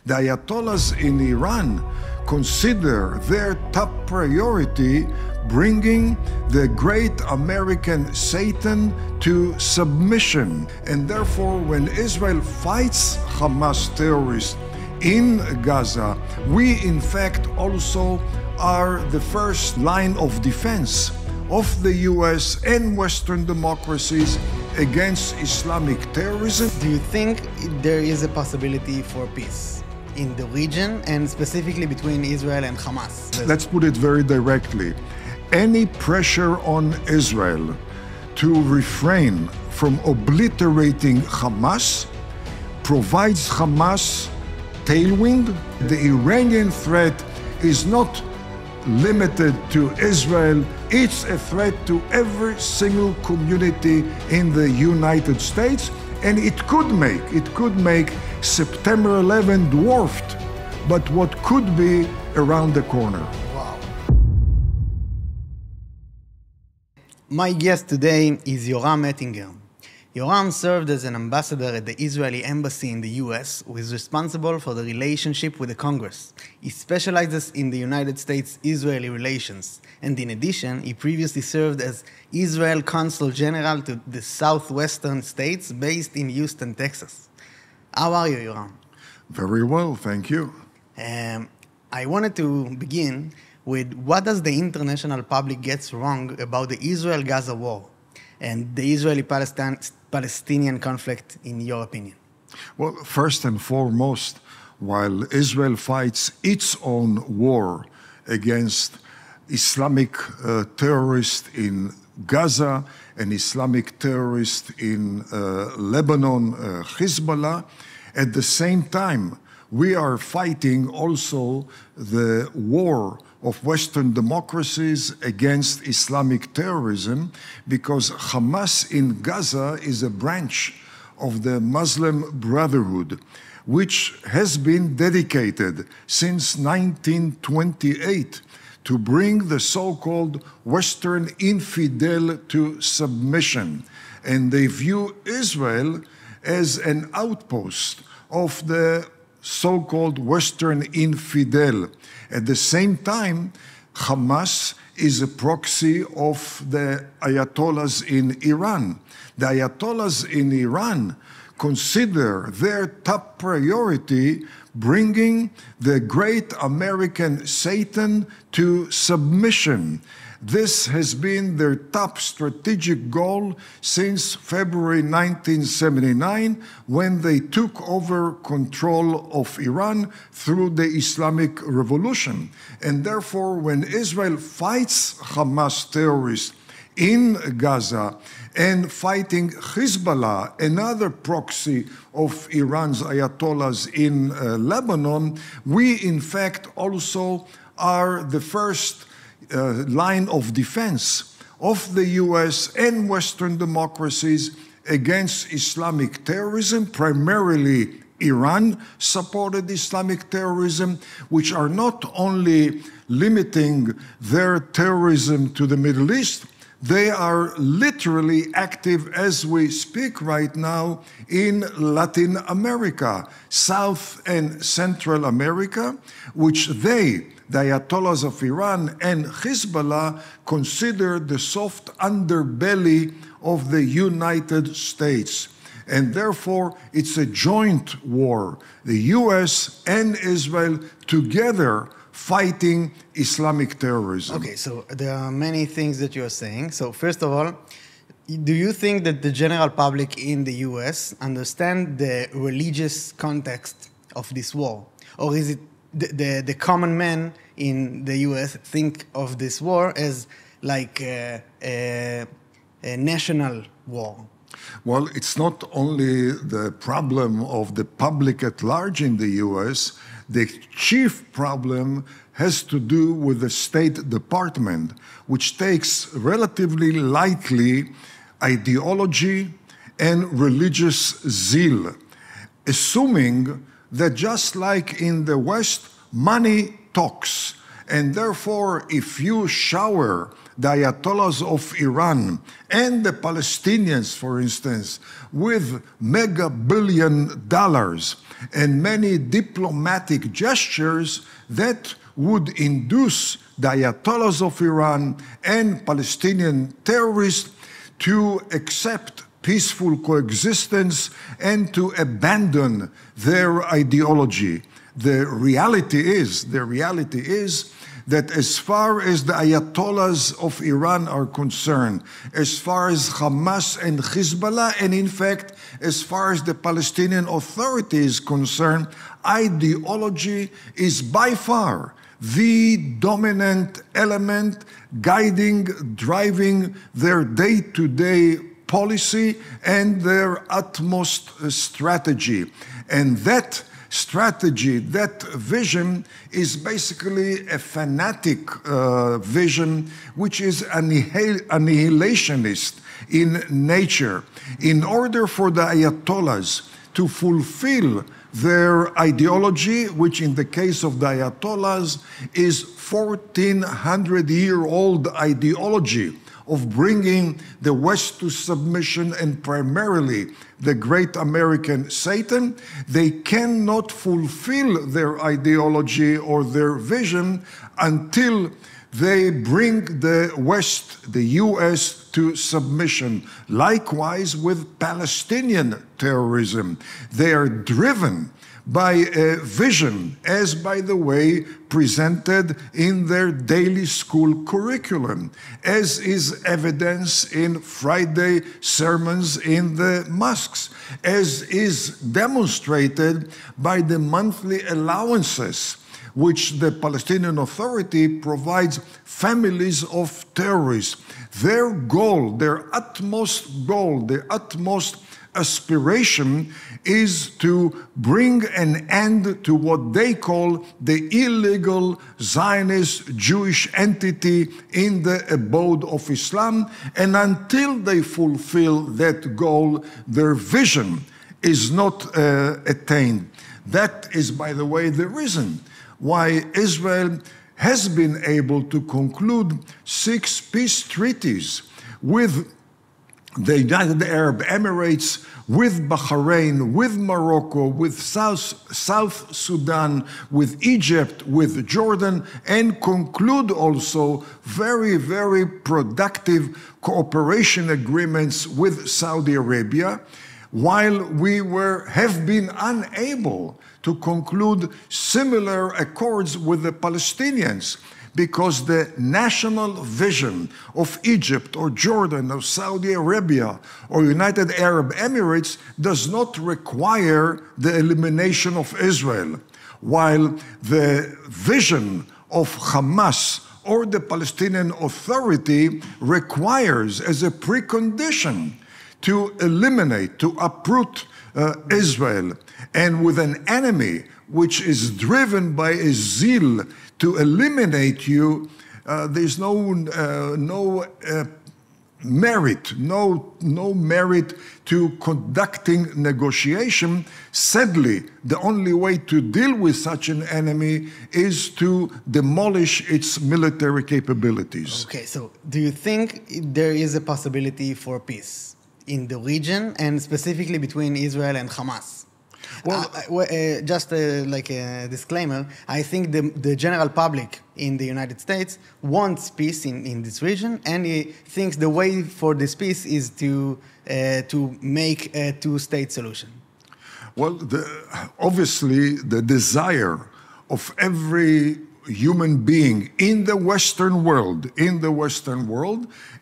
The Ayatollahs in Iran consider their top priority bringing the great American Satan to submission. And therefore, when Israel fights Hamas terrorists in Gaza, we in fact also are the first line of defense of the US and Western democracies against Islamic terrorism. Do you think there is a possibility for peace in the region and specifically between Israel and Hamas? Let's put it very directly. Any pressure on Israel to refrain from obliterating Hamas provides Hamas tailwind. The Iranian threat is not limited to Israel. It's a threat to every single community in the United States, and it could make September 11 dwarfed, but what could be around the corner. Wow. My guest today is Yoram Etingger. Yoram served as an ambassador at the Israeli embassy in the US, who is responsible for the relationship with the Congress. He specializes in the United States-Israeli relations, and in addition, he previously served as Israel Consul General to the southwestern states based in Houston, Texas. How are you, Yoram? Very well, thank you. I wanted to begin with what does the international public get wrong about the Israel-Gaza war and the Israeli-Palestinian conflict, in your opinion? Well, first and foremost, while Israel fights its own war against Islamic terrorists in Gaza and Islamic terrorists in Lebanon, Hezbollah, at the same time, we are fighting also the war of Western democracies against Islamic terrorism, because Hamas in Gaza is a branch of the Muslim Brotherhood, which has been dedicated since 1928 to bring the so-called Western infidel to submission. And they view Israel as an outpost of the so-called Western infidel. At the same time, Hamas is a proxy of the Ayatollahs in Iran. The Ayatollahs in Iran consider their top priority bringing the great American Satan to submission. This has been their top strategic goal since February 1979, when they took over control of Iran through the Islamic Revolution. And therefore, when Israel fights Hamas terrorists in Gaza and fighting Hezbollah, another proxy of Iran's Ayatollahs in Lebanon, we in fact also are the first line of defense of the US and Western democracies against Islamic terrorism, primarily Iran-supported Islamic terrorism, which are not only limiting their terrorism to the Middle East, they are literally active as we speak right now in Latin America, South and Central America, which the Ayatollahs of Iran and Hezbollah consider the soft underbelly of the United States. And therefore, it's a joint war. The US and Israel together fighting Islamic terrorism. Okay, so there are many things that you're saying. So first of all, do you think that the general public in the US understand the religious context of this war? Or is it the common man in the US think of this war as like a national war? Well, it's not only the problem of the public at large in the US. The chief problem has to do with the State Department, which takes relatively lightly ideology and religious zeal, assuming that just like in the West, money talks. And therefore, if you shower the Ayatollahs of Iran and the Palestinians, for instance, with mega billion dollars, and many diplomatic gestures that would induce the Ayatollahs of Iran and Palestinian terrorists to accept peaceful coexistence and to abandon their ideology. The reality is that as far as the Ayatollahs of Iran are concerned, as far as Hamas and Hezbollah, and in fact, as far as the Palestinian Authority is concerned, ideology is by far the dominant element guiding, driving their day-to-day policy and their utmost strategy. And that strategy, that vision is basically a fanatic vision which is annihilationist in nature. In order for the Ayatollahs to fulfill their ideology, which in the case of the Ayatollahs is 1400-year-old ideology of bringing the West to submission and primarily the great American Satan, they cannot fulfill their ideology or their vision until they bring the West, the US, to submission. Likewise with Palestinian terrorism. They are driven by a vision, as by the way, presented in their daily school curriculum, as is evidence in Friday sermons in the mosques, as is demonstrated by the monthly allowances which the Palestinian Authority provides families of terrorists. Their goal, their utmost aspiration is to bring an end to what they call the illegal Zionist Jewish entity in the abode of Islam. And until they fulfill that goal, their vision is not attained. That is, by the way, the reason why Israel has been able to conclude 6 peace treaties with the United Arab Emirates, with Bahrain, with Morocco, with South Sudan, with Egypt, with Jordan, and conclude also very, very productive cooperation agreements with Saudi Arabia, while we have been unable to conclude similar accords with the Palestinians, because the national vision of Egypt or Jordan or Saudi Arabia or United Arab Emirates does not require the elimination of Israel, while the vision of Hamas or the Palestinian Authority requires as a precondition to eliminate, to uproot Israel, and with an enemy which is driven by a zeal to eliminate you, there's no merit to conducting negotiation. Sadly, the only way to deal with such an enemy is to demolish its military capabilities. Okay, so do you think there is a possibility for peace in the region, and specifically between Israel and Hamas? Well, just like a disclaimer, I think the general public in the United States wants peace in this region, and he thinks the way for this peace is to make a two-state solution. Well, obviously the desire of every human being in the Western world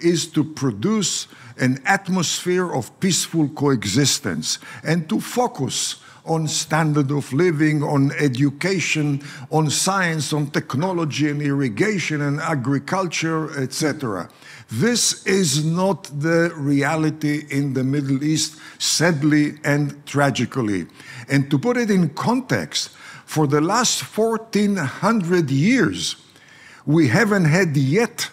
is to produce an atmosphere of peaceful coexistence and to focus on standard of living, on education, on science, on technology and irrigation and agriculture, etc. This is not the reality in the Middle East, sadly and tragically. And to put it in context, for the last 1400 years, we haven't had yet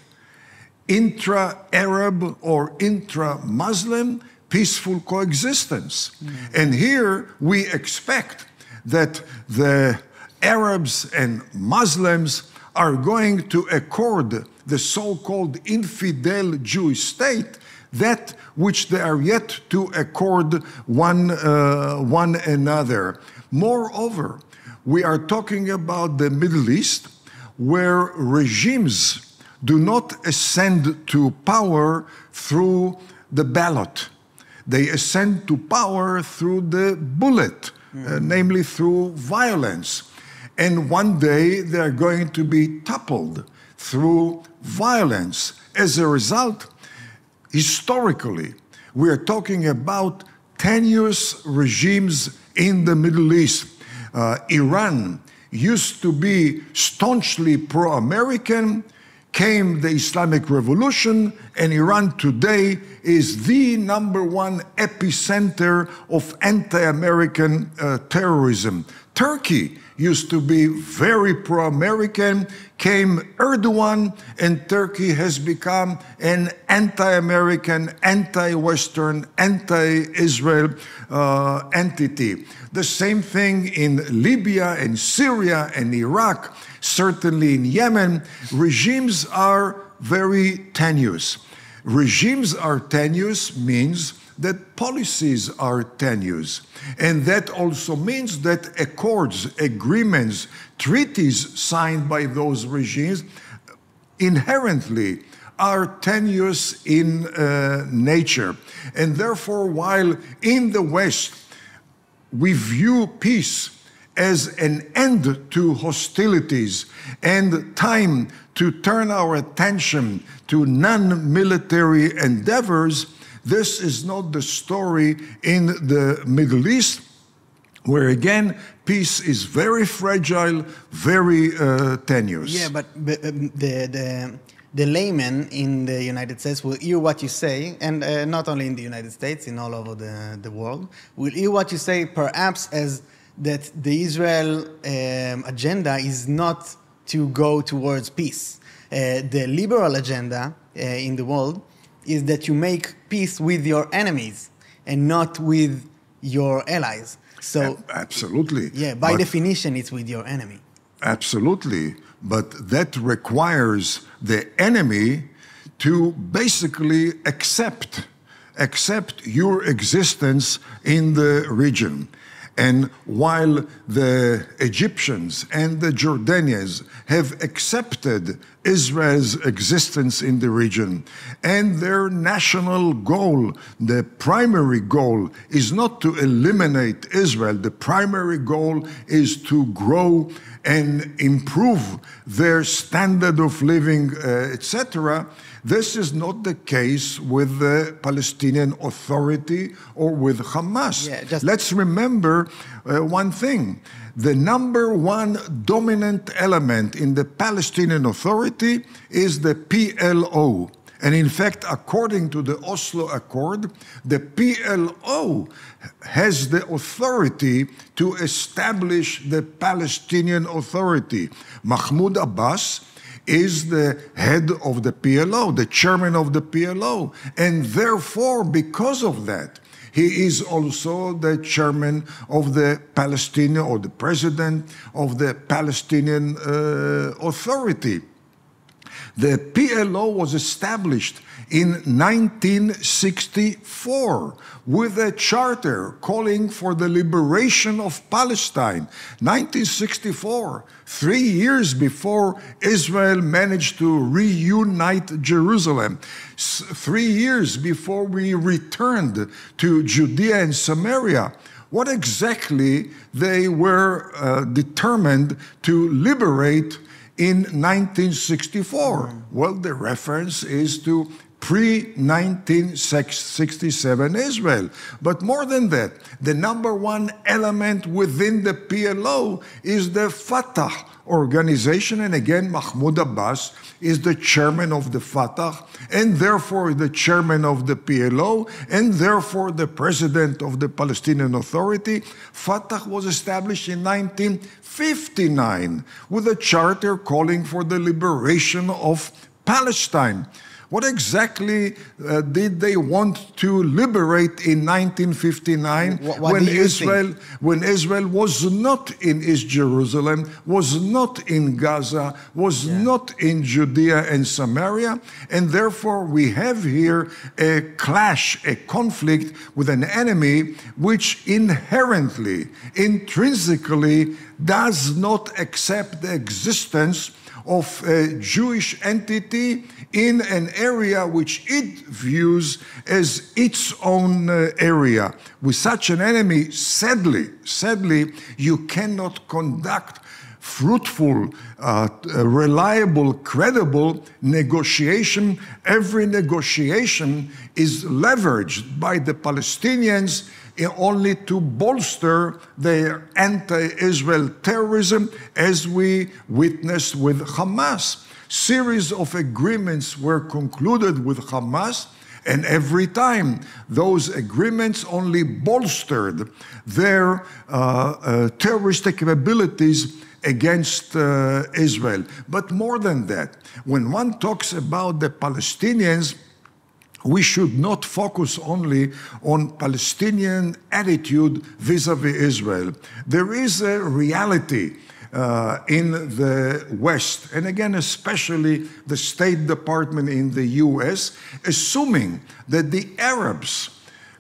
intra-Arab or intra-Muslim peaceful coexistence. And here we expect that the Arabs and Muslims are going to accord the so-called infidel Jewish state that which they are yet to accord one another. Moreover, we are talking about the Middle East, where regimes do not ascend to power through the ballot. They ascend to power through the bullet, namely through violence. And one day they're going to be toppled through violence. As a result, historically, we are talking about tenuous regimes in the Middle East. Iran used to be staunchly pro-American, came the Islamic Revolution, and Iran today is the #1 epicenter of anti-American terrorism. Turkey used to be very pro-American, came Erdogan, and Turkey has become an anti-American, anti-Western, anti-Israel entity. The same thing in Libya and Syria and Iraq, certainly in Yemen. Regimes are very tenuous. Regimes are tenuous means that policies are tenuous. And that also means that accords, agreements, treaties signed by those regimes inherently are tenuous in nature. And therefore, while in the West we view peace as an end to hostilities and time to turn our attention to non-military endeavors, this is not the story in the Middle East, where again, peace is very fragile, very tenuous. Yeah, but the layman in the United States will hear what you say, and not only in the United States, in all over the world, will hear what you say perhaps as that the Israel agenda is not to go towards peace. The liberal agenda in the world is that you make peace with your enemies and not with your allies. So absolutely. Yeah, by definition, it's with your enemy. Absolutely. But that requires the enemy to basically accept your existence in the region. And while the Egyptians and the Jordanians have accepted Israel's existence in the region, and their national goal, the primary goal, is not to eliminate Israel. The primary goal is to grow and improve their standard of living, etc. This is not the case with the Palestinian Authority or with Hamas. Yeah, let's remember one thing. The #1 dominant element in the Palestinian Authority is the PLO. And in fact, according to the Oslo Accord, the PLO has the authority to establish the Palestinian Authority. Mahmoud Abbas is the head of the PLO, the chairman of the PLO. And therefore, because of that, he is also the chairman of the Palestinian, or the president of the Palestinian Authority. The PLO was established in 1964 with a charter calling for the liberation of Palestine. 1964, 3 years before Israel managed to reunite Jerusalem, 3 years before we returned to Judea and Samaria. What exactly they were determined to liberate in 1964? Well, the reference is to pre-1967 Israel. But more than that, the #1 element within the PLO is the Fatah organization. And again, Mahmoud Abbas is the chairman of the Fatah, and therefore the chairman of the PLO, and therefore the president of the Palestinian Authority. Fatah was established in 1959 with a charter calling for the liberation of Palestine. What exactly did they want to liberate in 1959 when Israel was not in East Jerusalem, was not in Gaza, was not in Judea and Samaria, and therefore we have here a clash, a conflict with an enemy which inherently, intrinsically does not accept the existence of a Jewish entity in an area which it views as its own area. With such an enemy, sadly, you cannot conduct fruitful, reliable, credible negotiation. Every negotiation is leveraged by the Palestinians only to bolster their anti-Israel terrorism, as we witnessed with Hamas. Series of agreements were concluded with Hamas, and every time those agreements only bolstered their terroristic capabilities against Israel. But more than that, when one talks about the Palestinians, we should not focus only on Palestinian attitude vis-à-vis Israel. There is a reality in the West, and again, especially the State Department in the US, assuming that the Arabs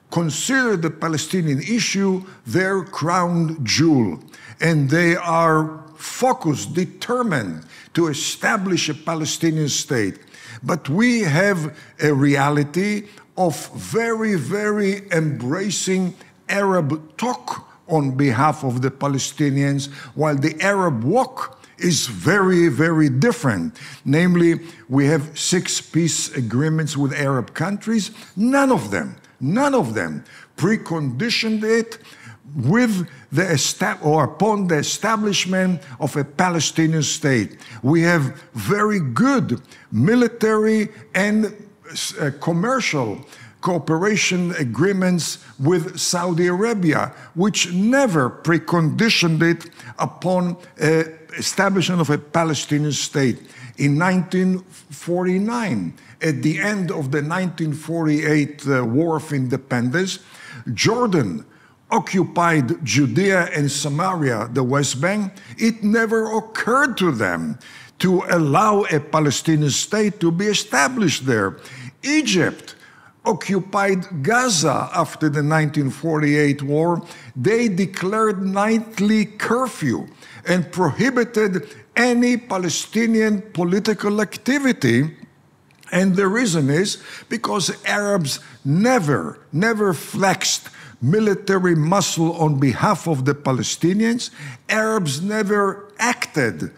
consider the Palestinian issue their crown jewel, and they are focused, determined to establish a Palestinian state. But we have a reality of very, very embracing Arab talk on behalf of the Palestinians, while the Arab walk is very, very different. Namely, we have 6 peace agreements with Arab countries. None of them preconditioned it with upon the establishment of a Palestinian state. We have very good military and commercial cooperation agreements with Saudi Arabia, which never preconditioned it upon establishment of a Palestinian state. In 1949, at the end of the 1948 War of Independence, Jordan occupied Judea and Samaria, the West Bank. It never occurred to them to allow a Palestinian state to be established there. Egypt occupied Gaza after the 1948 war. They declared nightly curfew and prohibited any Palestinian political activity. And the reason is because Arabs never flexed military muscle on behalf of the Palestinians. Arabs never acted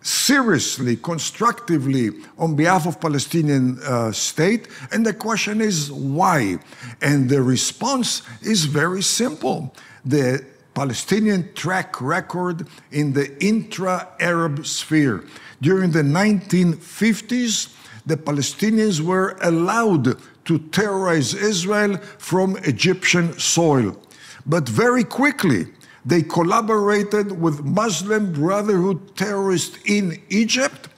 seriously, constructively on behalf of Palestinian state. And the question is why? And the response is very simple. The Palestinian track record in the intra-Arab sphere. During the 1950s, the Palestinians were allowed to terrorize Israel from Egyptian soil. But very quickly, they collaborated with Muslim Brotherhood terrorists in Egypt,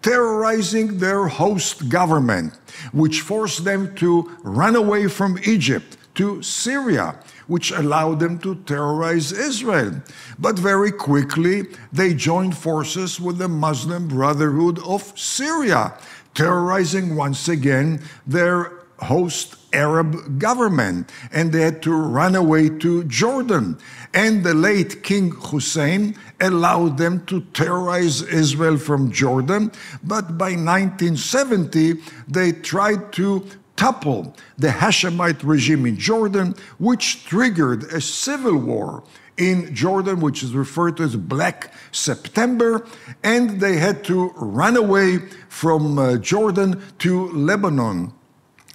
terrorizing their host government, which forced them to run away from Egypt to Syria, which allowed them to terrorize Israel. But very quickly, they joined forces with the Muslim Brotherhood of Syria, terrorizing once again their host Arab government, and they had to run away to Jordan. And the late King Hussein allowed them to terrorize Israel from Jordan. But by 1970, they tried to topple the Hashemite regime in Jordan, which triggered a civil war in Jordan, which is referred to as Black September, and they had to run away from Jordan to Lebanon.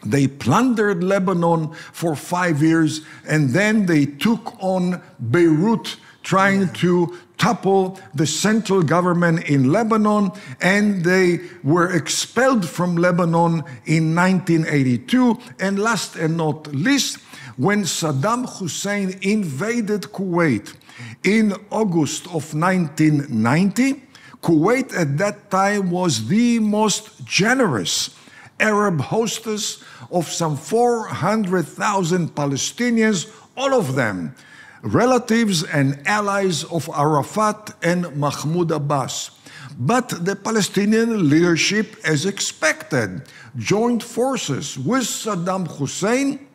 They plundered Lebanon for 5 years, and then they took on Beirut, trying to topple the central government in Lebanon, and they were expelled from Lebanon in 1982. And last and not least, when Saddam Hussein invaded Kuwait in August of 1990, Kuwait at that time was the most generous Arab hostess of some 400,000 Palestinians, all of them relatives and allies of Arafat and Mahmoud Abbas. But the Palestinian leadership, as expected, joined forces with Saddam Hussein,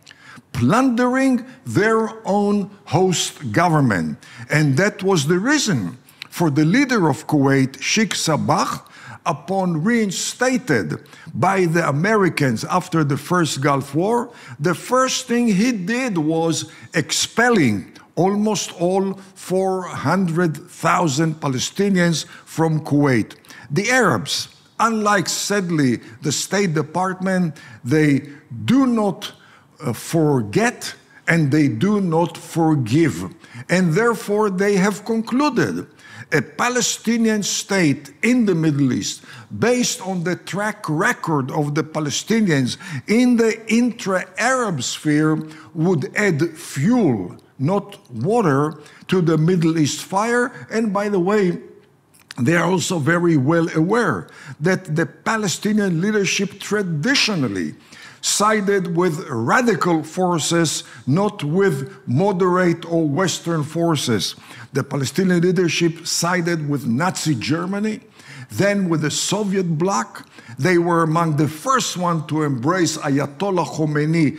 plundering their own host government. And that was the reason for the leader of Kuwait, Sheikh Sabah, upon reinstated by the Americans after the first Gulf War, the first thing he did was expelling almost all 400,000 Palestinians from Kuwait. The Arabs, unlike sadly the State Department, they do not forget and they do not forgive. And therefore they have concluded a Palestinian state in the Middle East based on the track record of the Palestinians in the intra-Arab sphere would add fuel, not water, to the Middle East fire. And by the way, they are also very well aware that the Palestinian leadership traditionally sided with radical forces, not with moderate or Western forces. The Palestinian leadership sided with Nazi Germany, then with the Soviet bloc. They were among the first ones to embrace Ayatollah Khomeini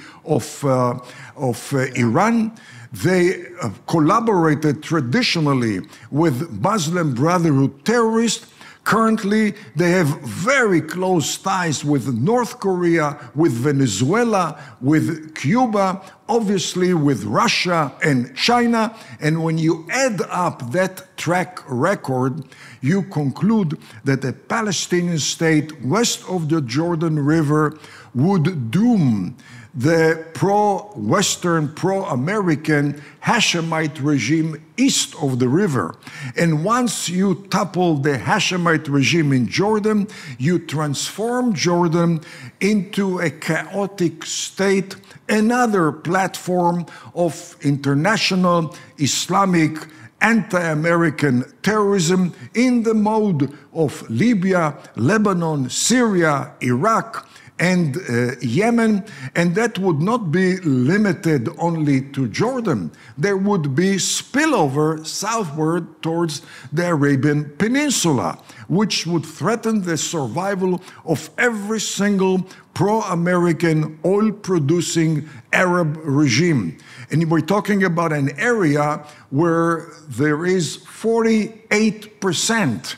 of Iran. They collaborated traditionally with Muslim Brotherhood terrorists. Currently, they have very close ties with North Korea, with Venezuela, with Cuba, obviously with Russia and China. And when you add up that track record, you conclude that a Palestinian state west of the Jordan River would doom the pro-Western, pro-American Hashemite regime east of the river. And once you topple the Hashemite regime in Jordan, you transform Jordan into a chaotic state, another platform of international Islamic anti-American terrorism in the mode of Libya, Lebanon, Syria, Iraq, and Yemen, and that would not be limited only to Jordan. There would be spillover southward towards the Arabian Peninsula, which would threaten the survival of every single pro-American oil-producing Arab regime. And we're talking about an area where there is 48%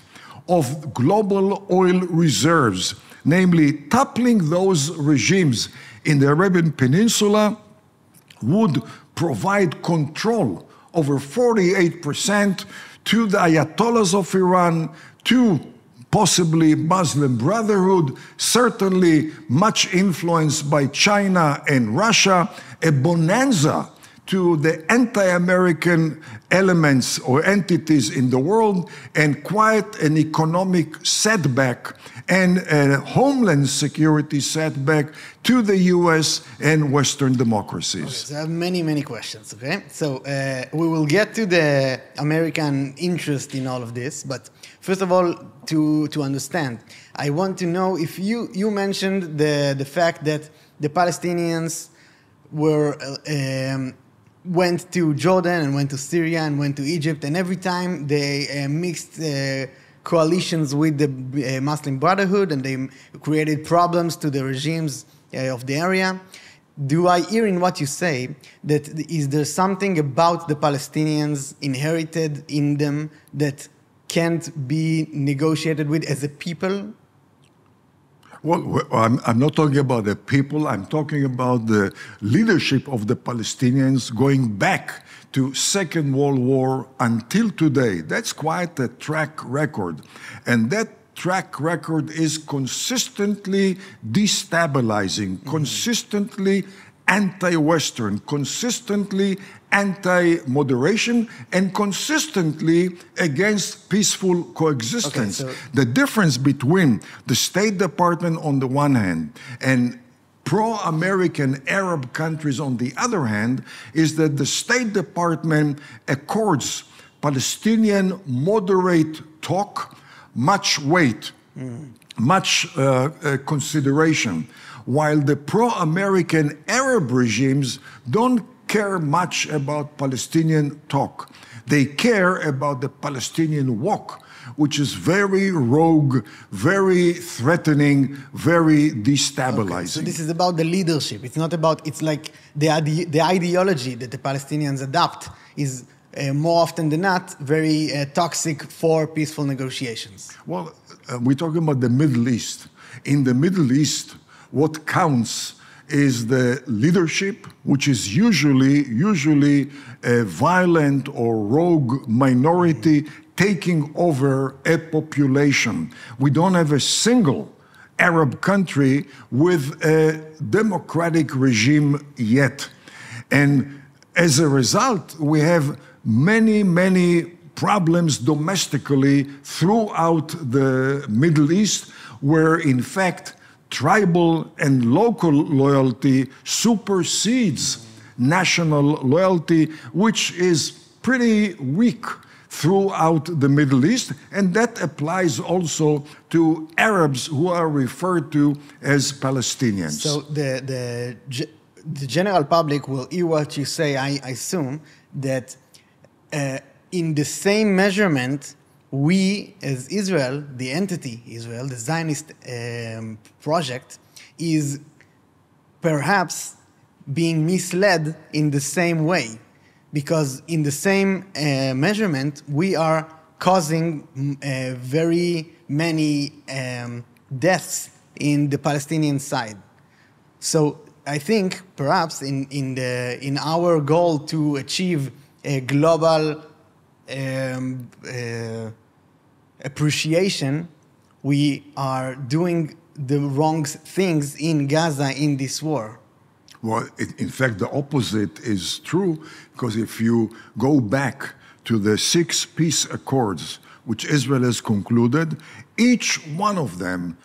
of global oil reserves. Namely, toppling those regimes in the Arabian Peninsula would provide control over 48% to the Ayatollahs of Iran, to possibly Muslim Brotherhood, certainly much influenced by China and Russia, a bonanza to the anti-American elements or entities in the world, and quite an economic setback and a homeland security setback to the US and Western democracies. Okay, so I have many questions, okay? So we will get to the American interest in all of this, but first of all, to understand, I want to know if you mentioned the fact that the Palestinians were went to Jordan and went to Syria and went to Egypt, and every time they mixed coalitions with the Muslim Brotherhood, and they created problems to the regimes of the area. Do I hear in what you say that is there something about the Palestinians inherited in them that can't be negotiated with as a people? Well, I'm not talking about the people, I'm talking about the leadership of the Palestinians going back to Second World War until today. That's quite a track record. And that track record is consistently destabilizing, consistently anti-Western, consistently anti-moderation, and consistently against peaceful coexistence. Okay, so the difference between the State Department on the one hand and pro-American Arab countries on the other hand is that the State Department accords Palestinian moderate talk much weight. much consideration, while the pro-American Arab regimes don't care much about Palestinian talk. They care about the Palestinian walk, which is very rogue, very threatening, very destabilizing. Okay, so this is about the leadership. It's not about, it's like the ideology that the Palestinians adopt is more often than not very toxic for peaceful negotiations. Well, we're talking about the Middle East. In the Middle East, what counts is the leadership, which is usually a violent or rogue minority taking over a population. We don't have a single Arab country with a democratic regime yet. And as a result, we have many problems domestically throughout the Middle East, where in fact tribal and local loyalty supersedes national loyalty, which is pretty weak throughout the Middle East, and that applies also to Arabs who are referred to as Palestinians. So the general public will hear what you say, I assume, that in the same measurement, we, as Israel, the entity Israel, the Zionist project, is perhaps being misled in the same way. Because in the same measurement, we are causing very many deaths in the Palestinian side. So I think perhaps in our goal to achieve a global appreciation, we are doing the wrong things in Gaza in this war. Well, in fact, the opposite is true, because if you go back to the 6 peace accords which Israel has concluded, each one of them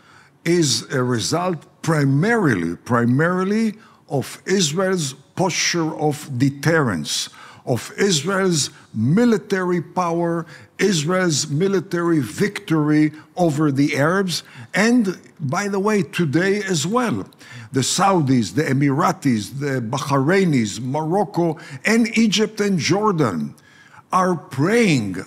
is a result primarily of Israel's posture of deterrence, of Israel's military power, Israel's military victory over the Arabs, and, by the way, today as well. The Saudis, the Emiratis, the Bahrainis, Morocco, and Egypt and Jordan are praying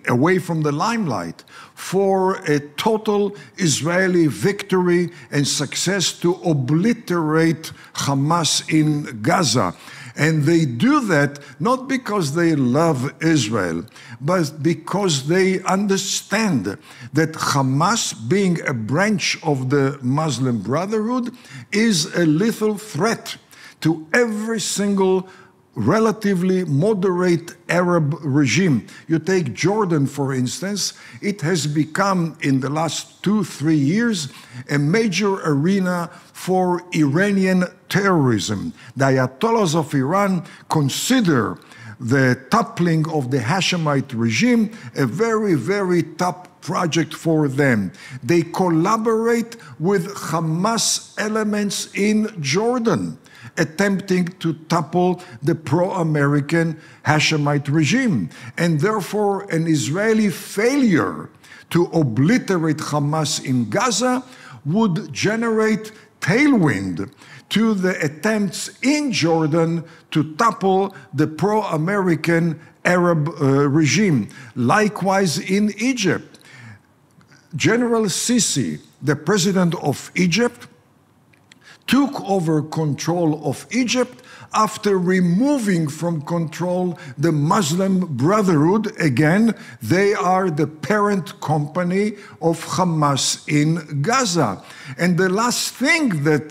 away from the limelight for a total Israeli victory and success to obliterate Hamas in Gaza. And they do that not because they love Israel, but because they understand that Hamas, being a branch of the Muslim Brotherhood, is a lethal threat to every single relatively moderate Arab regime. You take Jordan, for instance, it has become, in the last 2-3 years, a major arena for Iranian terrorism. The Ayatollahs of Iran consider the toppling of the Hashemite regime a very top project for them. They collaborate with Hamas elements in Jordan, attempting to topple the pro-American Hashemite regime. And therefore, an Israeli failure to obliterate Hamas in Gaza would generate tailwind to the attempts in Jordan to topple the pro-American Arab regime. Likewise in Egypt. General Sisi, the president of Egypt, took over control of Egypt after removing from control the Muslim Brotherhood. Again, they are the parent company of Hamas in Gaza. And the last thing that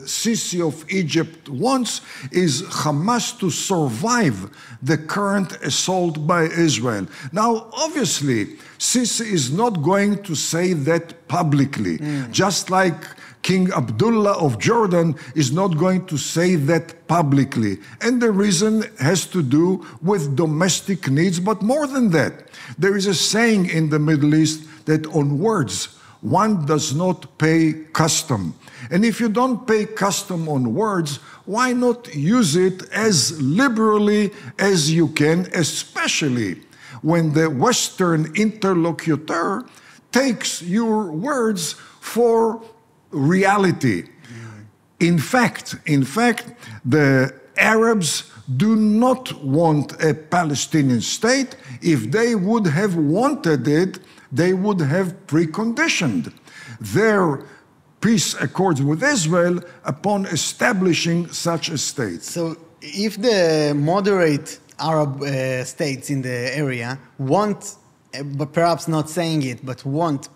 Sisi of Egypt wants is Hamas to survive the current assault by Israel. Now, obviously, Sisi is not going to say that publicly, just like King Abdullah of Jordan is not going to say that publicly. And the reason has to do with domestic needs, but more than that. There is a saying in the Middle East that on words, one does not pay custom. And if you don't pay custom on words, why not use it as liberally as you can, especially when the Western interlocutor takes your words for reality. In fact, the Arabs do not want a Palestinian state. If they would have wanted it, they would have preconditioned their peace accords with Israel upon establishing such a state. So if the moderate Arab states in the area want, but perhaps not saying it, but want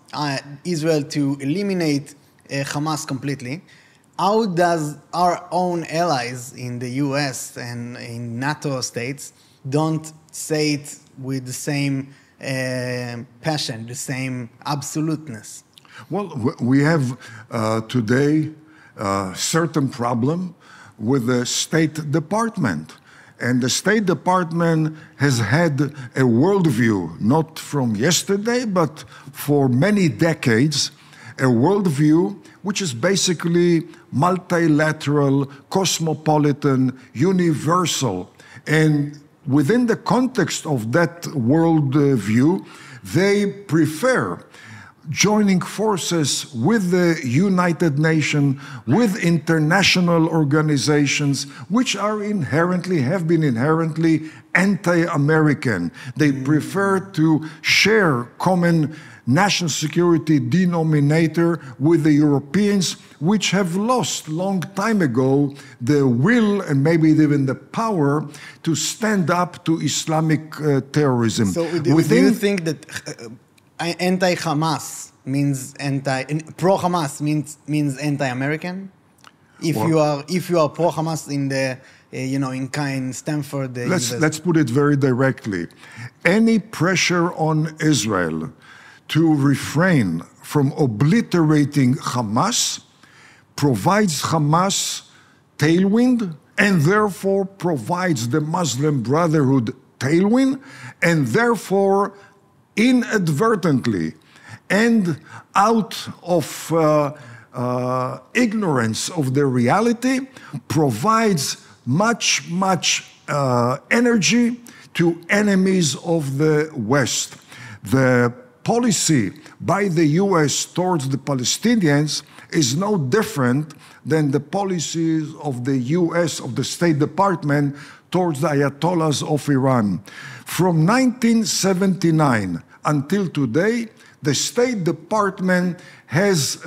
Israel to eliminate Hamas completely, how does our own allies in the US and in NATO states don't say it with the same passion, the same absoluteness? Well, we have today a certain problem with the State Department. And the State Department has had a worldview, not from yesterday, but for many decades, a worldview which is basically multilateral, cosmopolitan, universal. And within the context of that worldview, they prefer joining forces with the United Nations, with international organizations, which are have been inherently anti-American. They prefer to share common national security denominator with the Europeans, which have lost long time ago the will and maybe even the power to stand up to Islamic terrorism. So do you think that anti-Hamas means pro-Hamas means anti-American? If you are pro-Hamas in the in Stanford, let's put it very directly. Any pressure on Israel to refrain from obliterating Hamas provides Hamas tailwind and therefore provides the Muslim Brotherhood tailwind, and therefore inadvertently and out of ignorance of the reality provides much energy to enemies of the West. The policy by the US towards the Palestinians is no different than the policies of the US, of the State Department, towards the Ayatollahs of Iran. From 1979 until today, the State Department has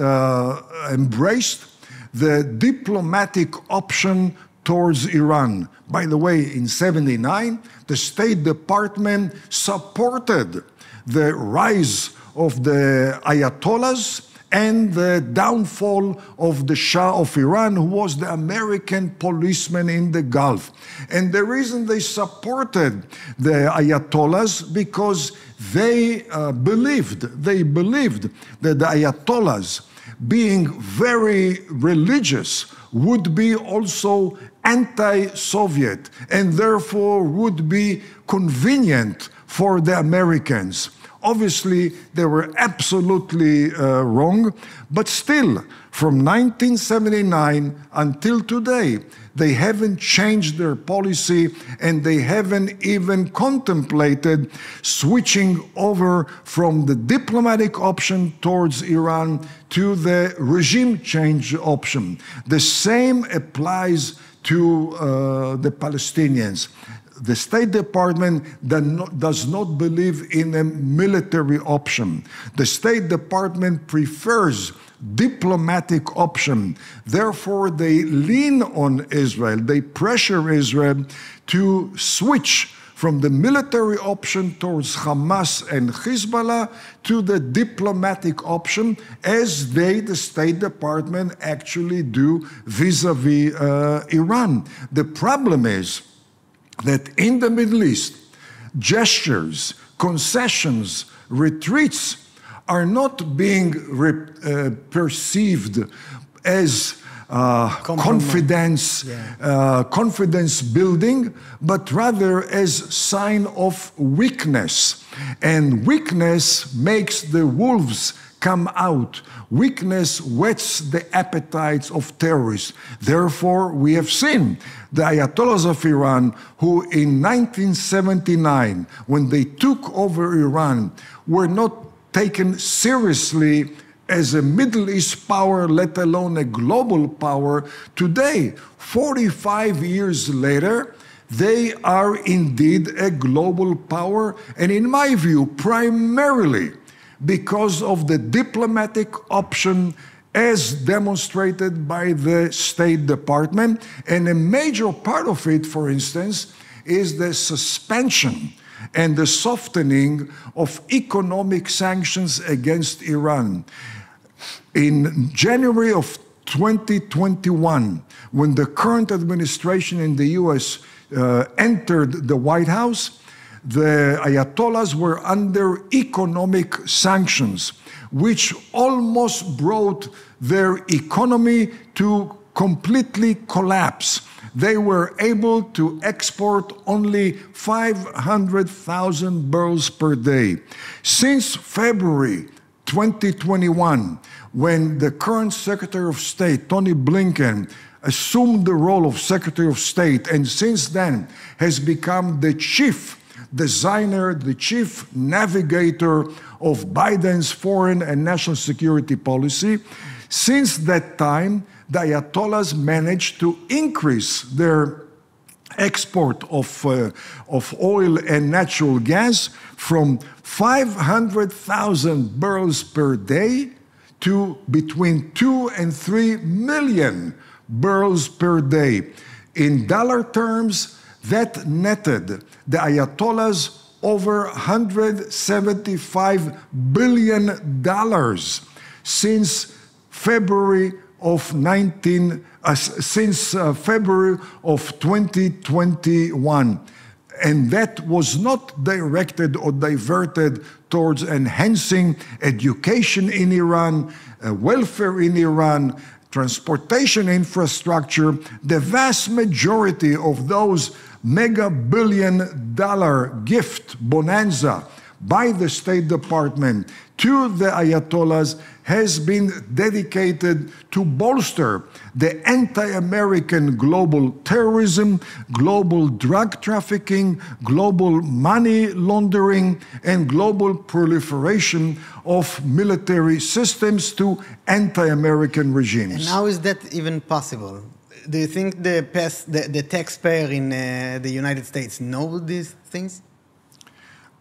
embraced the diplomatic option towards Iran. By the way, in '79, the State Department supported the rise of the Ayatollahs and the downfall of the Shah of Iran, who was the American policeman in the Gulf. And the reason they supported the Ayatollahs, because they believed that the Ayatollahs, being very religious, would be also anti-Soviet and therefore would be convenient for the Americans. Obviously, they were absolutely wrong, but still, from 1979 until today, they haven't changed their policy and they haven't even contemplated switching over from the diplomatic option towards Iran to the regime change option. The same applies to the Palestinians. The State Department does not believe in a military option. The State Department prefers diplomatic option. Therefore, they lean on Israel. They pressure Israel to switch from the military option towards Hamas and Hezbollah to the diplomatic option, as the State Department actually do vis-a-vis Iran. The problem is that in the Middle East, gestures, concessions, retreats are not being perceived as confidence building, but rather as sign of weakness. And weakness makes the wolves come out. Weakness whets the appetites of terrorists. Therefore, we have seen the Ayatollahs of Iran, who in 1979, when they took over Iran, were not taken seriously as a Middle East power, let alone a global power. Today, 45 years later, they are indeed a global power, and in my view, primarily because of the diplomatic option as demonstrated by the State Department. And a major part of it, for instance, is the suspension and the softening of economic sanctions against Iran. In January of 2021, when the current administration in the US entered the White House, the Ayatollahs were under economic sanctions, which almost brought their economy to completely collapse. They were able to export only 500,000 barrels per day. Since February 2021, when the current Secretary of State, Tony Blinken, assumed the role of Secretary of State, and since then has become the chief designer, the chief navigator of Biden's foreign and national security policy. Since that time, the Ayatollahs managed to increase their export of oil and natural gas from 500,000 barrels per day to between 2 and 3 million barrels per day. In dollar terms, that netted the Ayatollahs over $175 billion since February of 2021. And that was not directed or diverted towards enhancing education in Iran, welfare in Iran, transportation infrastructure. The vast majority of those mega billion-dollar gift bonanza by the State Department to the Ayatollahs has been dedicated to bolster the anti-American global terrorism, global drug trafficking, global money laundering, and global proliferation of military systems to anti-American regimes. And how is that even possible? Do you think the taxpayer in the United States know these things?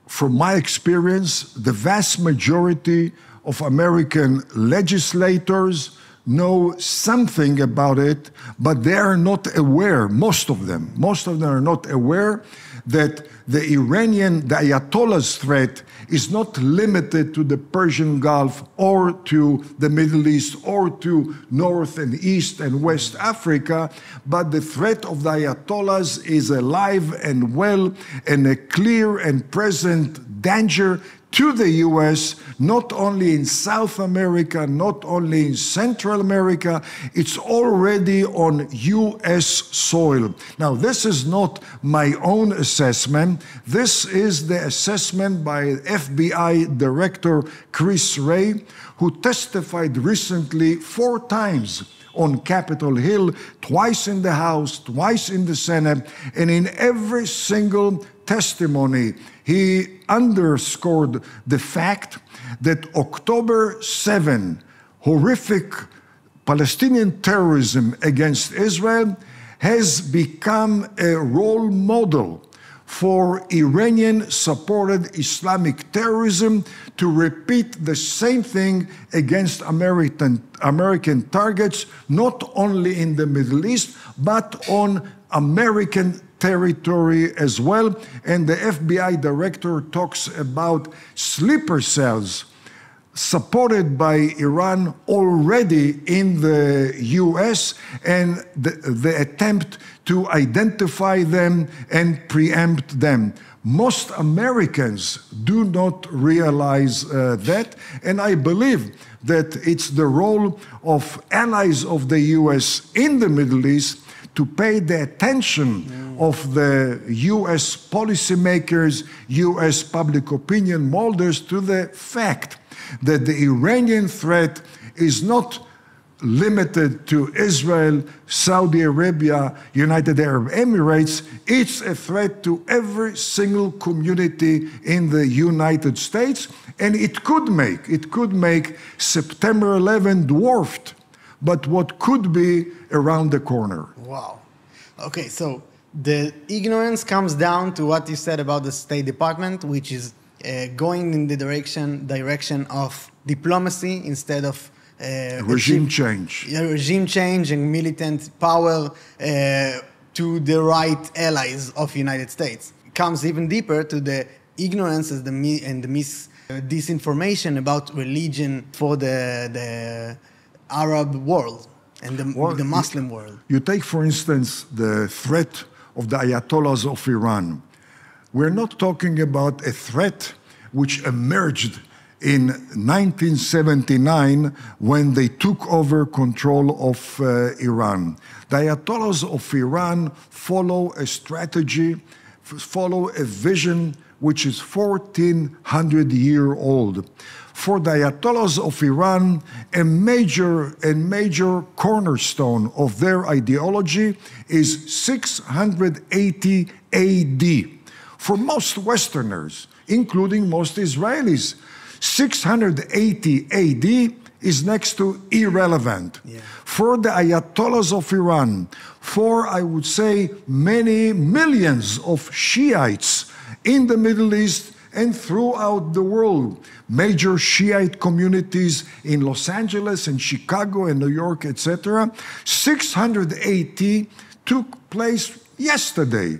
From my experience, the vast majority of American legislators know something about it, but they are not aware, most of them are not aware that the Ayatollah's threat is not limited to the Persian Gulf or to the Middle East or to North and East and West Africa, but the threat of the Ayatollahs is alive and well and a clear and present danger to the US, not only in South America, not only in Central America, it's already on US soil. Now, this is not my own assessment. This is the assessment by FBI Director Chris Wray, who testified recently 4 times on Capitol Hill, twice in the House, twice in the Senate, and in every single testimony, he underscored the fact that October 7, horrific Palestinian terrorism against Israel, has become a role model for Iranian-supported Islamic terrorism to repeat the same thing against American targets, not only in the Middle East, but on American territory as well. And the FBI director talks about sleeper cells supported by Iran already in the US and the attempt to identify them and preempt them. Most Americans do not realize that, and I believe that it's the role of allies of the US in the Middle East to pay the attention of the US policymakers, US public opinion molders to the fact that the Iranian threat is not limited to Israel, Saudi Arabia, United Arab Emirates. It's a threat to every single community in the United States, and it could make September 11 dwarfed, but what could be around the corner. Wow. Okay, so the ignorance comes down to what you said about the State Department, which is going in the direction of diplomacy instead of regime change. Regime change and militant power to the right allies of United States. It comes even deeper to the ignorance and the disinformation about religion for the Arab world and the Muslim world. You take, for instance, the threat of the Ayatollahs of Iran. We're not talking about a threat which emerged in 1979 when they took over control of Iran. The Ayatollahs of Iran follow a strategy, follow a vision which is 1,400-year-old. For the Ayatollahs of Iran, a major cornerstone of their ideology is 680 AD. For most Westerners, including most Israelis, 680 AD is next to irrelevant. Yeah. For the Ayatollahs of Iran, for, I would say, many millions of Shiites in the Middle East and throughout the world, major Shiite communities in Los Angeles and Chicago and New York, etc., 680 took place yesterday.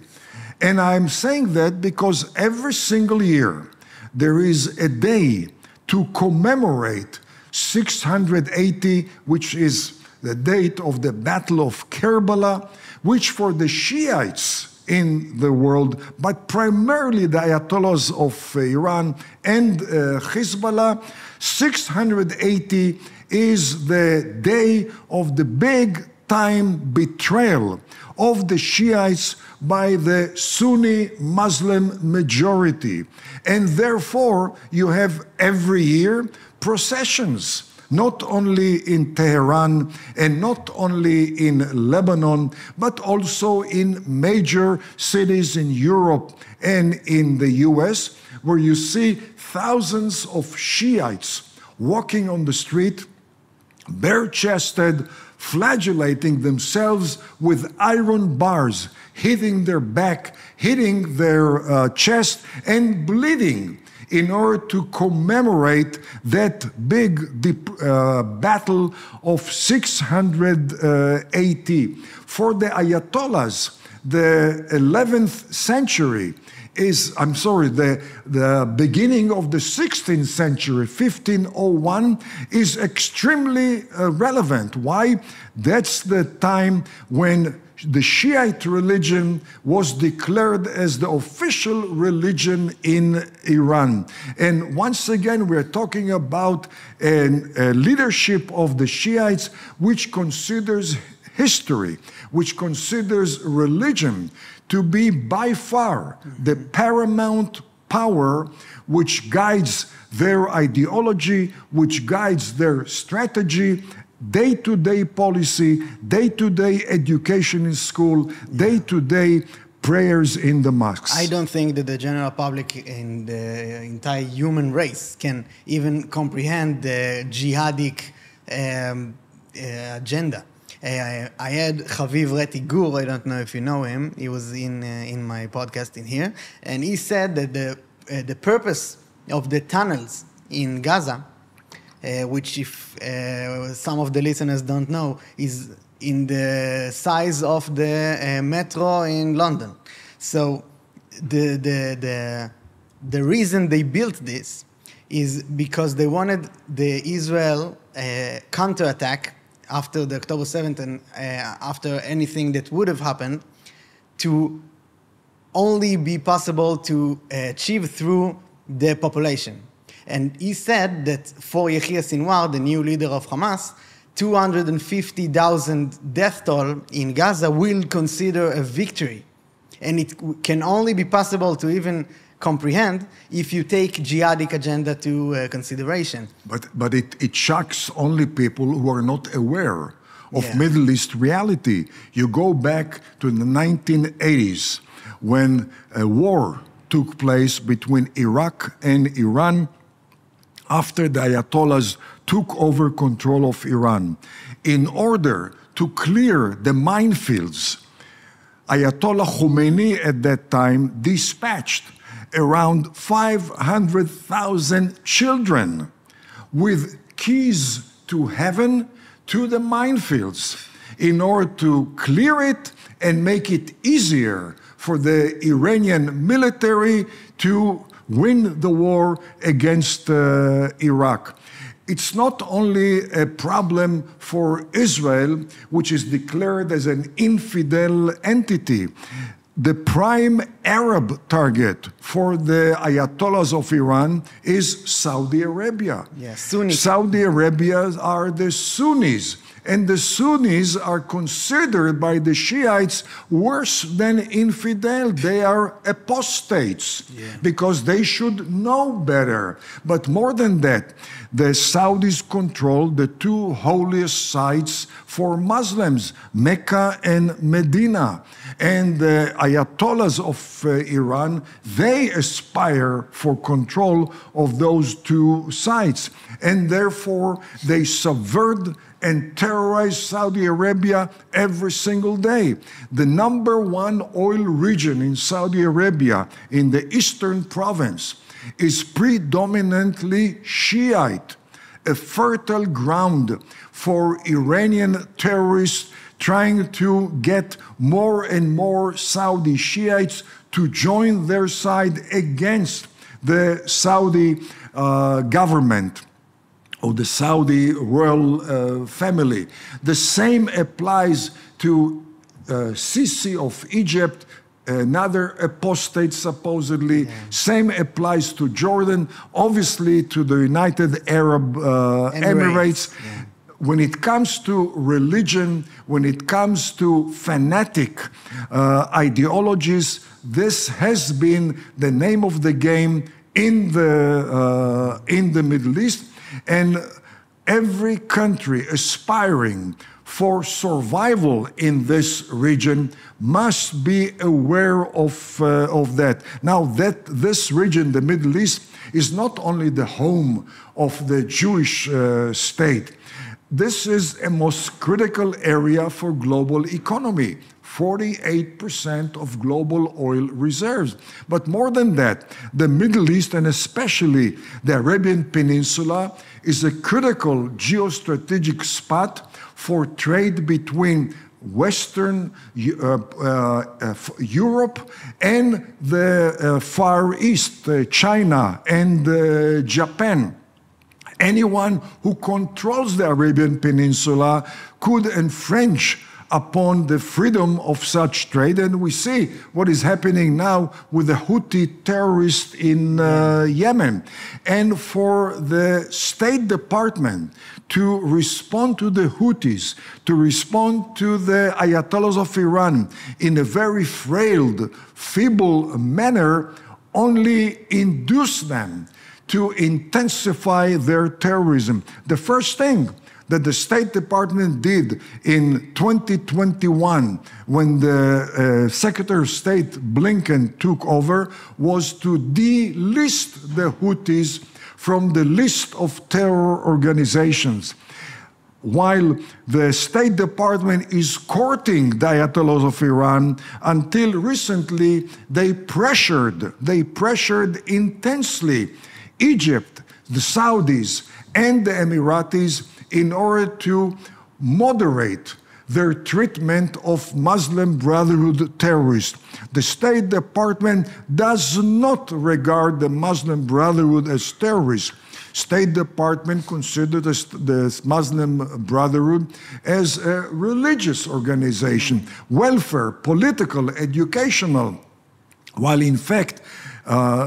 And I'm saying that because every single year there is a day to commemorate 680, which is the date of the Battle of Karbala, which for the Shiites in the world, but primarily the Ayatollahs of Iran and Hezbollah, 680 is the day of the big-time betrayal of the Shiites by the Sunni Muslim majority. And therefore, you have every year processions, not only in Tehran and not only in Lebanon, but also in major cities in Europe and in the US, where you see thousands of Shiites walking on the street, bare-chested, flagellating themselves with iron bars, hitting their back, hitting their chest, and bleeding in order to commemorate that big battle of 680. For the Ayatollahs, the 11th century is, the beginning of the 16th century, 1501, is extremely relevant. Why? That's the time when the Shiite religion was declared as the official religion in Iran. And once again, we're talking about a leadership of the Shiites which considers history, which considers religion to be by far the paramount power which guides their ideology, which guides their strategy, day-to-day policy, day-to-day education in school, day-to-day prayers in the mosques. I don't think that the general public and the entire human race can even comprehend the jihadic agenda. I had Ettinger, I don't know if you know him, he was in my podcast in here, and he said that the purpose of the tunnels in Gaza, which if some of the listeners don't know, is in the size of the metro in London. So the reason they built this is because they wanted the Israel counterattack after the October 7th and after anything that would have happened to only be possible to achieve through the population. And he said that for Yahya Sinwar, the new leader of Hamas, 250,000 death toll in Gaza will consider a victory. And it can only be possible to even comprehend if you take jihadic agenda to consideration. But it shocks only people who are not aware of Middle East reality. You go back to the 1980s when a war took place between Iraq and Iran after the Ayatollahs took over control of Iran. In order to clear the minefields, Ayatollah Khomeini at that time dispatched around 500,000 children with keys to heaven to the minefields in order to clear it and make it easier for the Iranian military to win the war against Iraq. It's not only a problem for Israel, which is declared as an infidel entity. The prime Arab target for the Ayatollahs of Iran is Saudi Arabia. Yes, Sunni. Saudi Arabia are the Sunnis, and the Sunnis are considered by the Shiites worse than infidel. They are apostates because they should know better. But more than that, the Saudis control the two holiest sites for Muslims, Mecca and Medina. And the Ayatollahs of Iran, they aspire for control of those two sites. And therefore, they subvert and terrorize Saudi Arabia every single day. The #1 oil region in Saudi Arabia, in the eastern province, is predominantly Shiite, a fertile ground for Iranian terrorists trying to get more and more Saudi Shiites to join their side against the Saudi government or the Saudi royal family. The same applies to Sisi of Egypt, another apostate supposedly. Same applies to Jordan, obviously to the United Arab Emirates. When it comes to religion, when it comes to fanatic ideologies, this has been the name of the game in the Middle East. And every country aspiring for survival in this region must be aware of that. Now, this region, the Middle East, is not only the home of the Jewish state. This is a most critical area for global economy. 48% of global oil reserves. But more than that, the Middle East, and especially the Arabian Peninsula, is a critical geostrategic spot for trade between Western Europe and the Far East, China and Japan. Anyone who controls the Arabian Peninsula could infringe upon the freedom of such trade. And we see what is happening now with the Houthi terrorists in Yemen. And for the State Department to respond to the Houthis, to respond to the Ayatollahs of Iran in a very frail, feeble manner, only induce them to intensify their terrorism. The first thing that the State Department did in 2021, when the Secretary of State Blinken took over, was to delist the Houthis from the list of terror organizations. While the State Department is courting the Ayatollahs of Iran, until recently they pressured intensely Egypt, the Saudis, and the Emiratis in order to moderate their treatment of Muslim Brotherhood terrorists. The State Department does not regard the Muslim Brotherhood as terrorists. State Department considers the Muslim Brotherhood as a religious organization, welfare, political, educational, while in fact,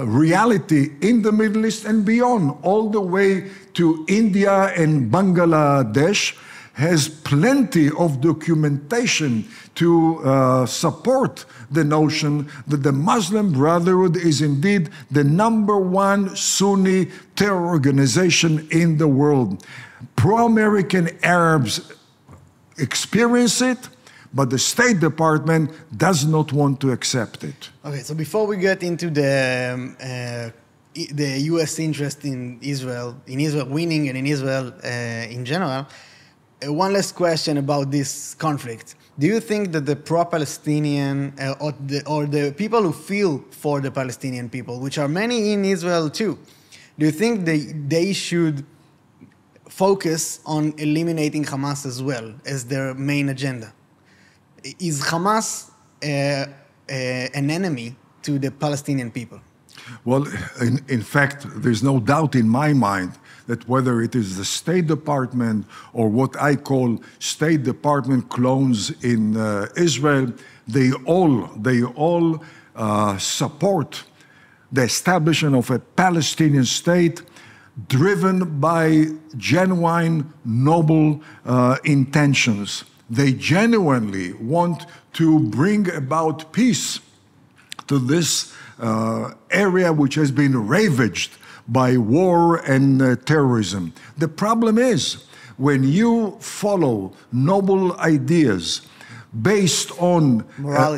reality in the Middle East and beyond, all the way to India and Bangladesh, has plenty of documentation to support the notion that the Muslim Brotherhood is indeed the #1 Sunni terror organization in the world. Pro-American Arabs experience it, but the State Department does not want to accept it. Okay, so before we get into the U.S. interest in Israel winning and in Israel in general, one last question about this conflict. Do you think that the pro-Palestinian or the people who feel for the Palestinian people, which are many in Israel too, do you think they should focus on eliminating Hamas as well as their main agenda? Is Hamas an enemy to the Palestinian people? Well, in fact, there's no doubt in my mind that whether it is the State Department or what I call State Department clones in Israel, they all support the establishment of a Palestinian state driven by genuine, noble intentions. They genuinely want to bring about peace to this area which has been ravaged by war and terrorism. The problem is, when you follow noble ideas based on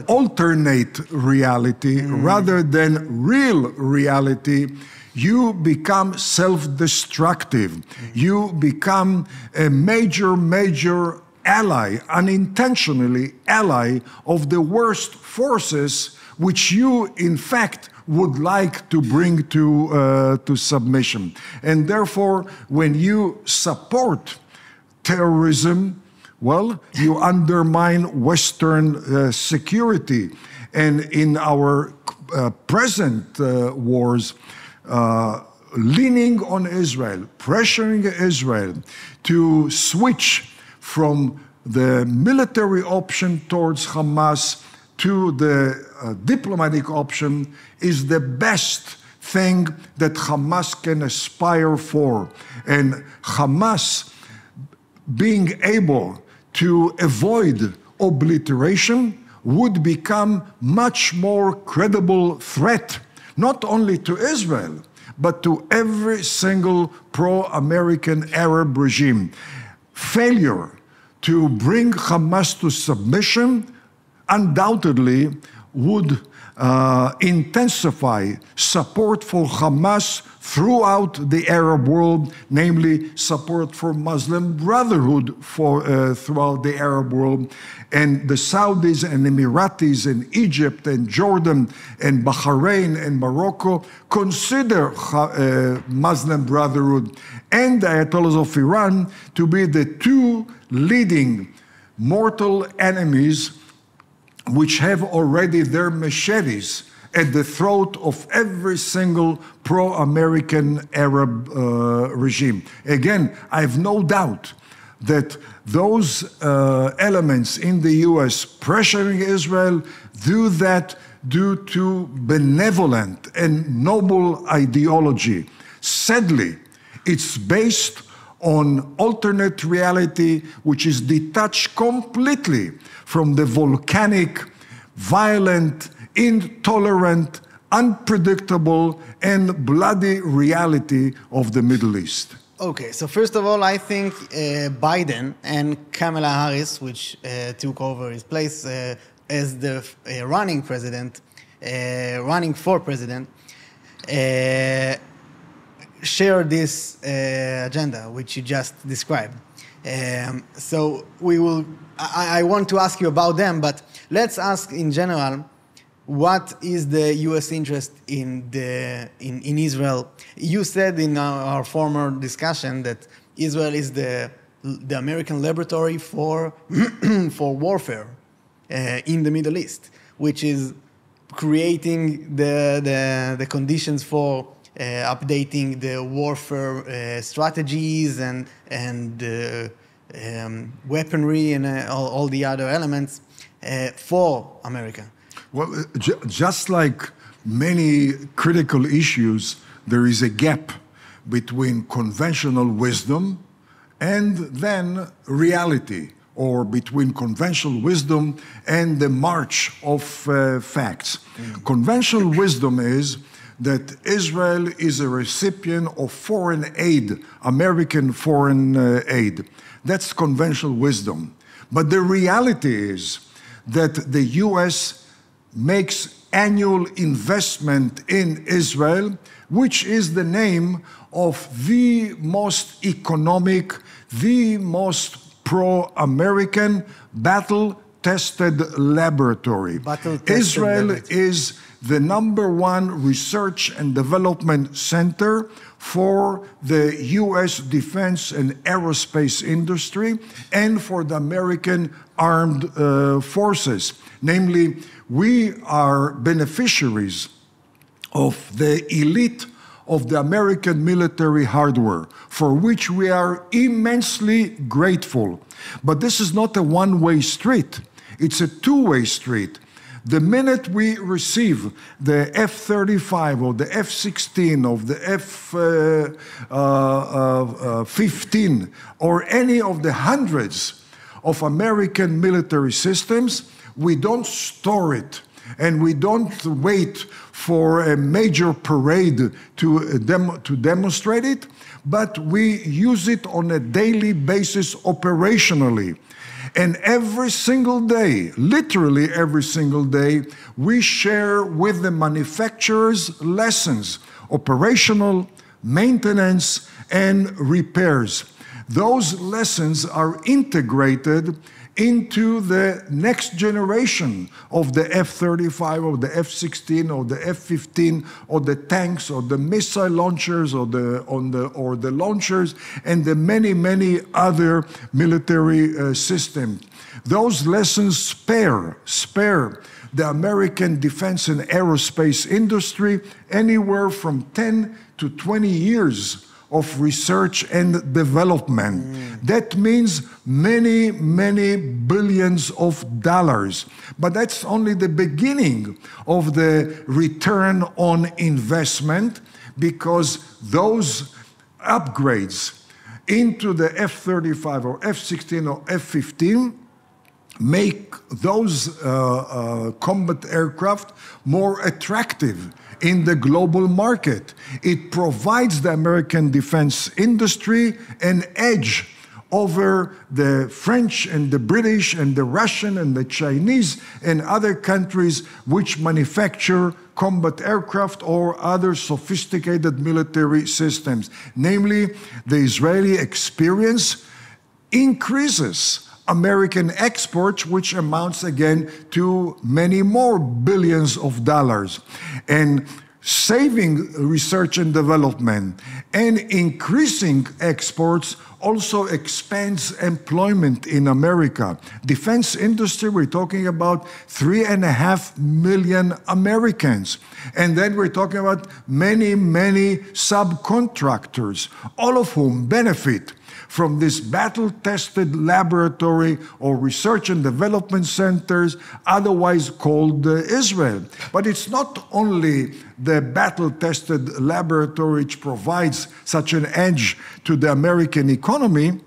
alternate reality rather than real reality, you become self-destructive. You become a major ally, unintentionally ally of the worst forces which you, in fact, would like to bring to submission. And therefore, when you support terrorism, well, you undermine Western security. And in our present wars, leaning on Israel, pressuring Israel to switch from the military option towards Hamas to the diplomatic option is the best thing that Hamas can aspire for. And Hamas being able to avoid obliteration would become much more credible threat, not only to Israel, but to every single pro-American Arab regime. Failure to bring Hamas to submission undoubtedly would intensify support for Hamas throughout the Arab world, namely support for Muslim Brotherhood throughout the Arab world. And the Saudis and Emiratis and Egypt and Jordan and Bahrain and Morocco consider Muslim Brotherhood and the Ayatollahs of Iran to be the two leading mortal enemies which have already their machetes at the throat of every single pro-American Arab regime. Again, I have no doubt that those elements in the US pressuring Israel do that due to benevolent and noble ideology. Sadly, it's based on alternate reality which is detached completely from the volcanic, violent, intolerant, unpredictable, and bloody reality of the Middle East. Okay, so first of all, I think Biden and Kamala Harris, which took over his place as the running for president, share this agenda, which you just described. So I want to ask you about them, but let's ask in general, what is the U.S. interest in Israel? You said in our former discussion that Israel is the American laboratory for warfare in the Middle East, which is creating the conditions for updating the warfare strategies and weaponry and all the other elements for America. Well, just like many critical issues, there is a gap between conventional wisdom and then reality, or between conventional wisdom and the march of facts. Conventional wisdom is that Israel is a recipient of foreign aid, American foreign aid. That's conventional wisdom. But the reality is that the US makes annual investment in Israel, which is the name of the most economic, the most pro-American, battle-tested laboratory. Israel is the #1 research and development center for the US defense and aerospace industry and for the American armed forces. Namely, we are beneficiaries of the elite of the American military hardware, for which we are immensely grateful. But this is not a one-way street. It's a two-way street. The minute we receive the F-35 or the F-16 or the F-15 or any of the hundreds of American military systems, we don't store it and we don't wait for a major parade to demonstrate it, but we use it on a daily basis operationally. And every single day, literally every single day, we share with the manufacturers lessons, operational, maintenance, and repairs. Those lessons are integrated into the next generation of the F-35 or the F-16 or the F-15 or the tanks or the missile launchers or the launchers and the many other military systems. Those lessons spare the American defense and aerospace industry anywhere from 10 to 20 years of research and development. That means many billions of dollars. But that's only the beginning of the return on investment, because those upgrades into the F-35 or F-16 or F-15 make those combat aircraft more attractive in the global market. It provides the American defense industry an edge over the French and the British and the Russian and the Chinese and other countries which manufacture combat aircraft or other sophisticated military systems. Namely, the Israeli experience increases American exports, which amounts again to many more billions of dollars. And saving research and development and increasing exports also expands employment in America. Defense industry, we're talking about 3.5 million Americans. And then we're talking about many subcontractors, all of whom benefit from this battle-tested laboratory or research and development centers, otherwise called Israel. But it's not only the battle-tested laboratory which provides such an edge to the American economy.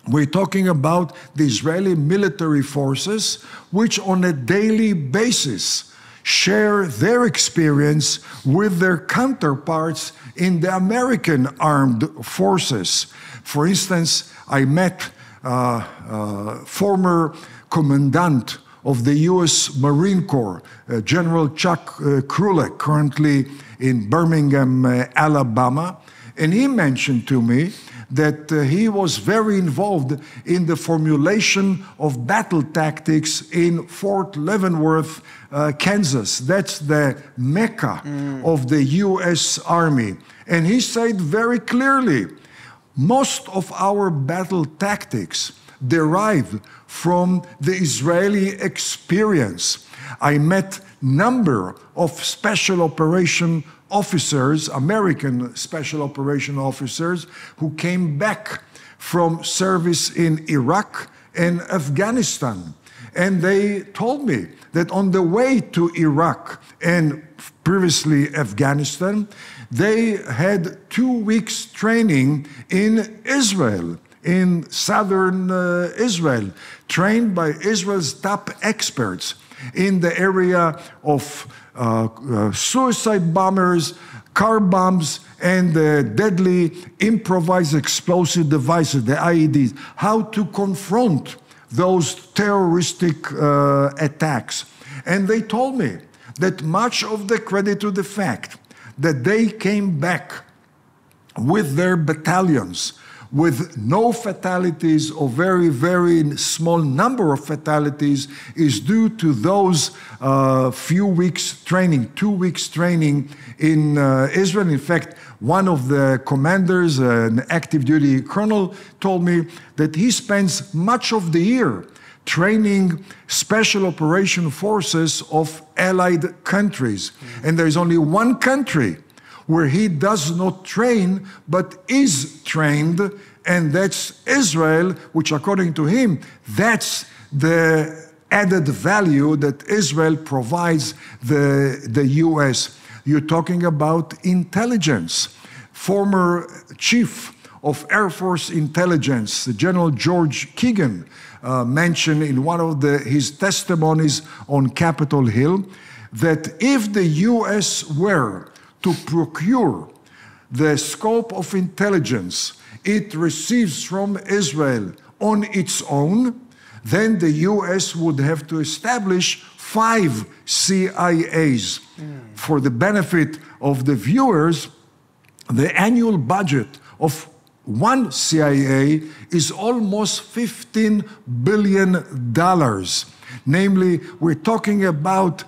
We're talking about the Israeli military forces, which on a daily basis share their experience with their counterparts in the American armed forces. For instance, I met former commandant of the U.S. Marine Corps, General Chuck Krulek, currently in Birmingham, Alabama, and he mentioned to me that he was very involved in the formulation of battle tactics in Fort Leavenworth, Kansas. That's the Mecca of the U.S. Army. And he said very clearly, most of our battle tactics derive from the Israeli experience. I met number of special operation officers, American special operation officers, who came back from service in Iraq and Afghanistan. And they told me that on the way to Iraq and previously Afghanistan, they had 2 weeks training in Israel. in southern Israel, trained by Israel's top experts in the area of suicide bombers, car bombs, and deadly improvised explosive devices, the IEDs, how to confront those terroristic attacks. And they told me that much of the credit to the fact that they came back with their battalions, with no fatalities or very, very small number of fatalities, is due to those few weeks training, 2 weeks training in Israel. In fact, one of the commanders, an active duty colonel, told me that he spends much of the year training special operation forces of allied countries. And there's only one country where he does not train, but is trained, and that's Israel, which according to him, that's the added value that Israel provides the US. You're talking about intelligence. Former chief of Air Force intelligence, General George Keegan, mentioned in one of his testimonies on Capitol Hill that if the US were to procure the scope of intelligence it receives from Israel on its own, then the US would have to establish 5 CIAs. For the benefit of the viewers, the annual budget of one CIA is almost $15 billion. Namely, we're talking about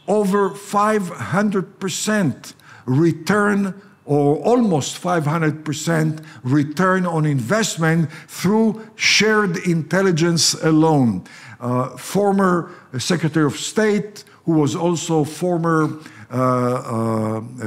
over 500% return, or almost 500% return on investment through shared intelligence alone. Former Secretary of State, who was also former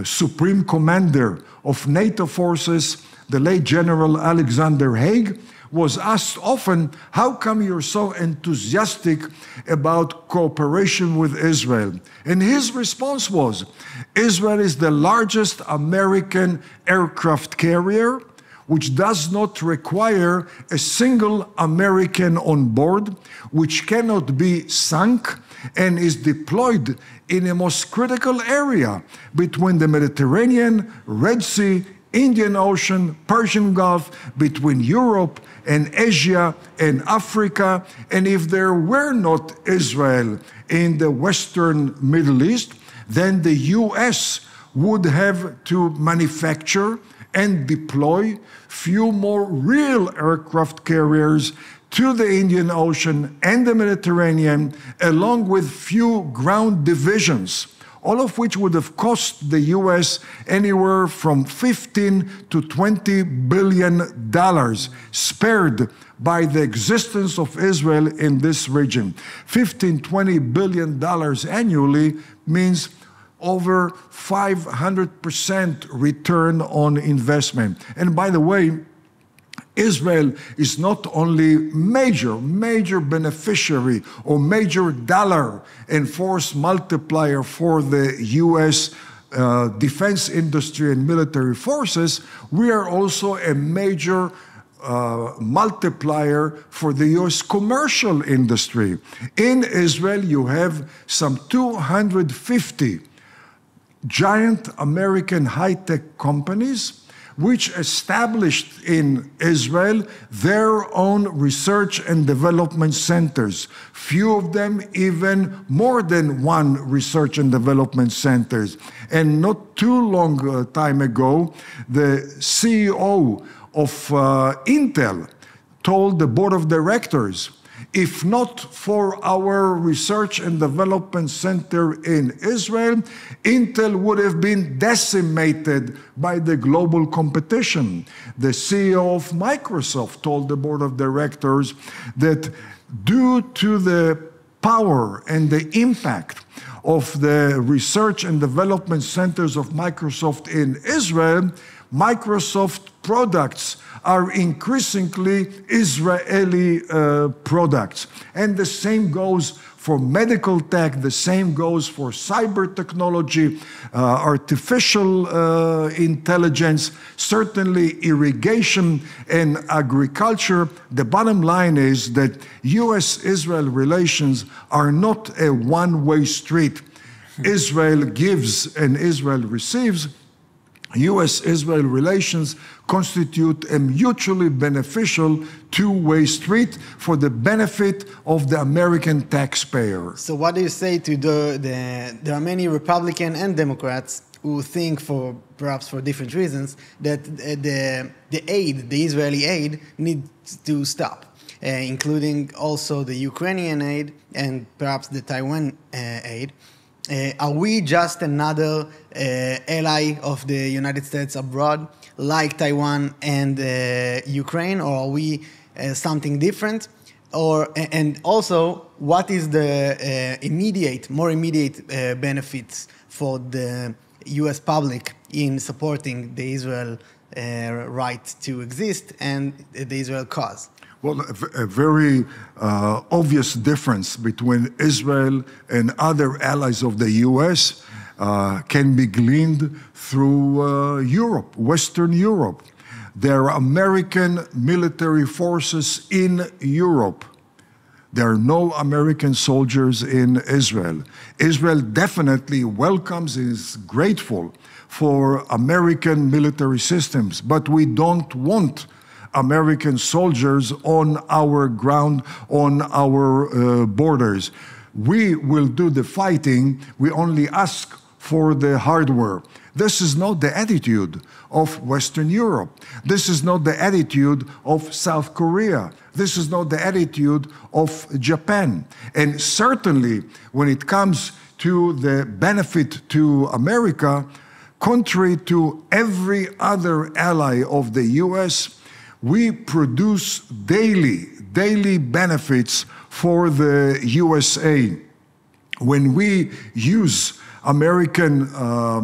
Supreme Commander of NATO forces, the late General Alexander Haig, was asked often, how come you're so enthusiastic about cooperation with Israel? And his response was, Israel is the largest American aircraft carrier, which does not require a single American on board, which cannot be sunk, and is deployed in a most critical area between the Mediterranean, Red Sea, Indian Ocean, Persian Gulf, between Europe and Asia and Africa. And if there were not Israel in the Western Middle East, then the US would have to manufacture and deploy few more real aircraft carriers to the Indian Ocean and the Mediterranean, along with few ground divisions, all of which would have cost the US anywhere from $15 to $20 billion, spared by the existence of Israel in this region. $15–20 billion annually means over 500% return on investment. And by the way, Israel is not only major beneficiary or major dollar and force multiplier for the US defense industry and military forces, we are also a major multiplier for the US commercial industry. In Israel, you have some 250 giant American high-tech companies which established in Israel their own research and development centers. Few of them even more than one research and development centers. And not too long time ago, the CEO of Intel told the board of directors, if not for our research and development center in Israel, Intel would have been decimated by the global competition. The CEO of Microsoft told the board of directors that due to the power and the impact of the research and development centers of Microsoft in Israel, Microsoft products are increasingly Israeli products. And the same goes for medical tech, the same goes for cyber technology, artificial intelligence, certainly irrigation and agriculture. The bottom line is that US-Israel relations are not a one-way street. Israel gives and Israel receives. US-Israel relations constitute a mutually beneficial two-way street for the benefit of the American taxpayer. So what do you say to there are many Republican and Democrats who think, perhaps for different reasons, that the Israeli aid needs to stop, including also the Ukrainian aid and perhaps the Taiwan aid? Are we just another ally of the United States abroad, like Taiwan and Ukraine, or are we something different? And also, what is the more immediate benefits for the U.S. public in supporting the Israel right to exist and the Israel cause? Well, a very obvious difference between Israel and other allies of the U.S. Can be gleaned through Europe, Western Europe. There are American military forces in Europe. There are no American soldiers in Israel. Israel definitely welcomes, is grateful for American military systems, but we don't want American soldiers on our ground, on our borders. We will do the fighting. We only ask for the hardware. This is not the attitude of Western Europe. This is not the attitude of South Korea. This is not the attitude of Japan. And certainly, when it comes to the benefit to America, contrary to every other ally of the US, we produce daily benefits for the USA. When we use American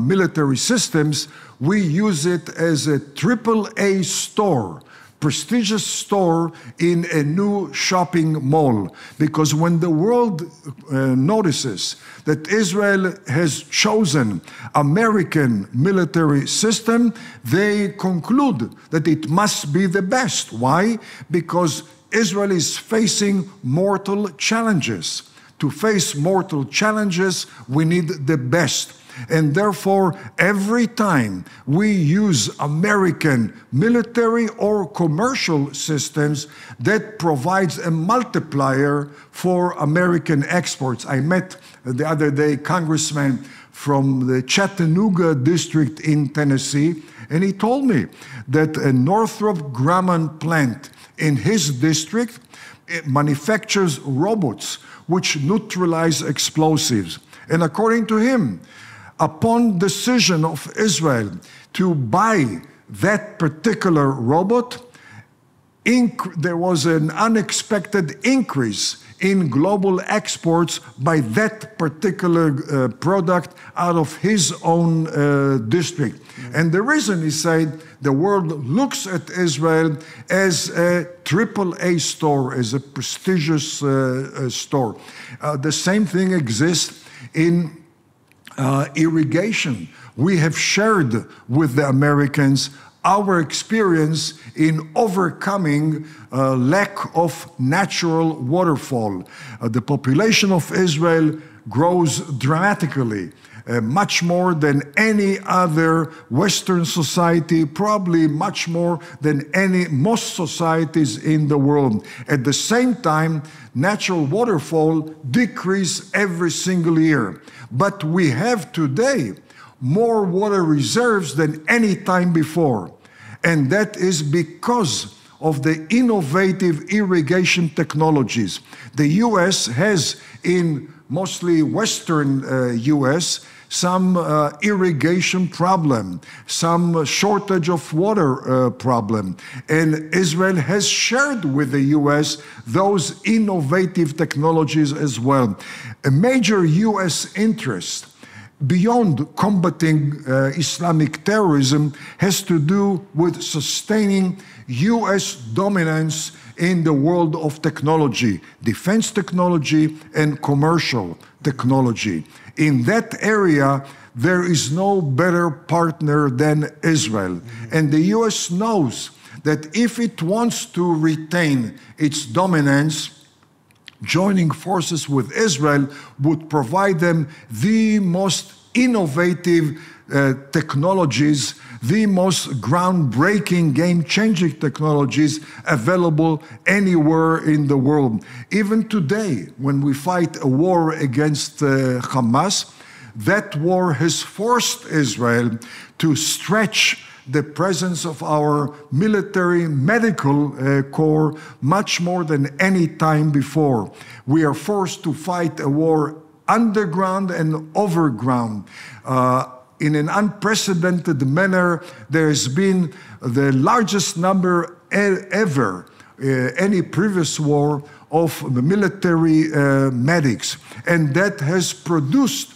military systems, we use it as a AAA store, prestigious store in a new shopping mall. Because when the world notices that Israel has chosen American military system, they conclude that it must be the best. Why? Because Israel is facing mortal challenges. To face mortal challenges, we need the best. And therefore, every time we use American military or commercial systems, that provides a multiplier for American exports. I met the other day a congressman from the Chattanooga district in Tennessee, and he told me that a Northrop Grumman plant in his district manufactures robots which neutralize explosives. And according to him, upon decision of Israel to buy that particular robot, there was an unexpected increase in global exports by that particular product out of his own district. And the reason, he said, the world looks at Israel as a AAA store, as a prestigious store. The same thing exists in irrigation. We have shared with the Americans our experience in overcoming lack of natural waterfall. The population of Israel grows dramatically, much more than any other Western society, probably much more than most societies in the world. At the same time, natural waterfall decreases every single year. But we have today more water reserves than any time before. And that is because of the innovative irrigation technologies. The US has, in mostly Western US, some irrigation problem, some shortage of water problem. And Israel has shared with the US those innovative technologies as well. A major US interest beyond combating Islamic terrorism has to do with sustaining US dominance in the world of technology, defense technology and commercial technology. In that area, there is no better partner than Israel. And the US knows that if it wants to retain its dominance, joining forces with Israel would provide them the most innovative technologies, the most groundbreaking, game-changing technologies available anywhere in the world. Even today, when we fight a war against Hamas, that war has forced Israel to stretch the presence of our military medical corps much more than any time before. We are forced to fight a war underground and overground. In an unprecedented manner, there has been the largest number ever, any previous war, of the military medics. And that has produced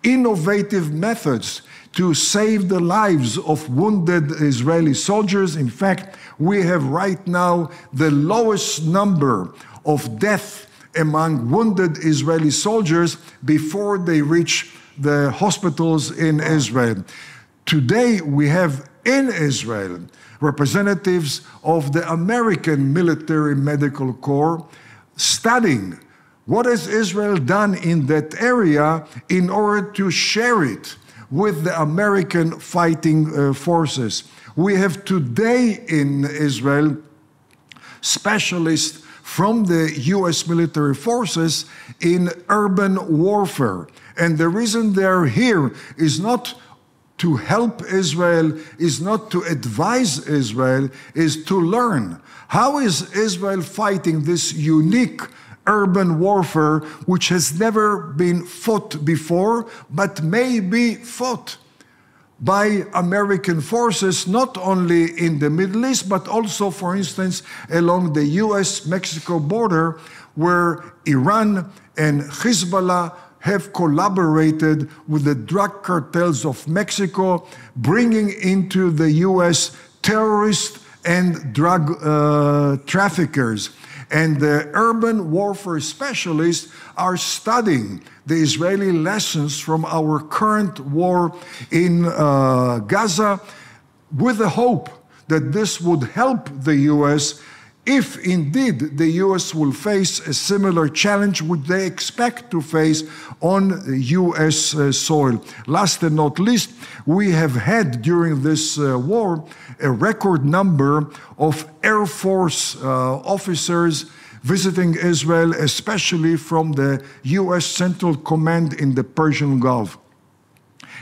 innovative methods to save the lives of wounded Israeli soldiers. In fact, we have right now the lowest number of deaths among wounded Israeli soldiers before they reach the hospitals in Israel. Today, we have in Israel representatives of the American Military Medical Corps studying what has Israel done in that area in order to share it with the American fighting forces. We have today in Israel specialists from the US military forces in urban warfare. And the reason they're here is not to help Israel, is not to advise Israel, is to learn. How is Israel fighting this unique urban warfare which has never been fought before, but may be fought by American forces, not only in the Middle East, but also, for instance, along the US-Mexico border, where Iran and Hezbollah have collaborated with the drug cartels of Mexico, bringing into the US terrorists and drug traffickers. And the urban warfare specialists are studying the Israeli lessons from our current war in Gaza with the hope that this would help the US if indeed the US will face a similar challenge which they expect to face on US soil. Last and not least, we have had during this war a record number of Air Force officers visiting Israel, especially from the US Central Command in the Persian Gulf.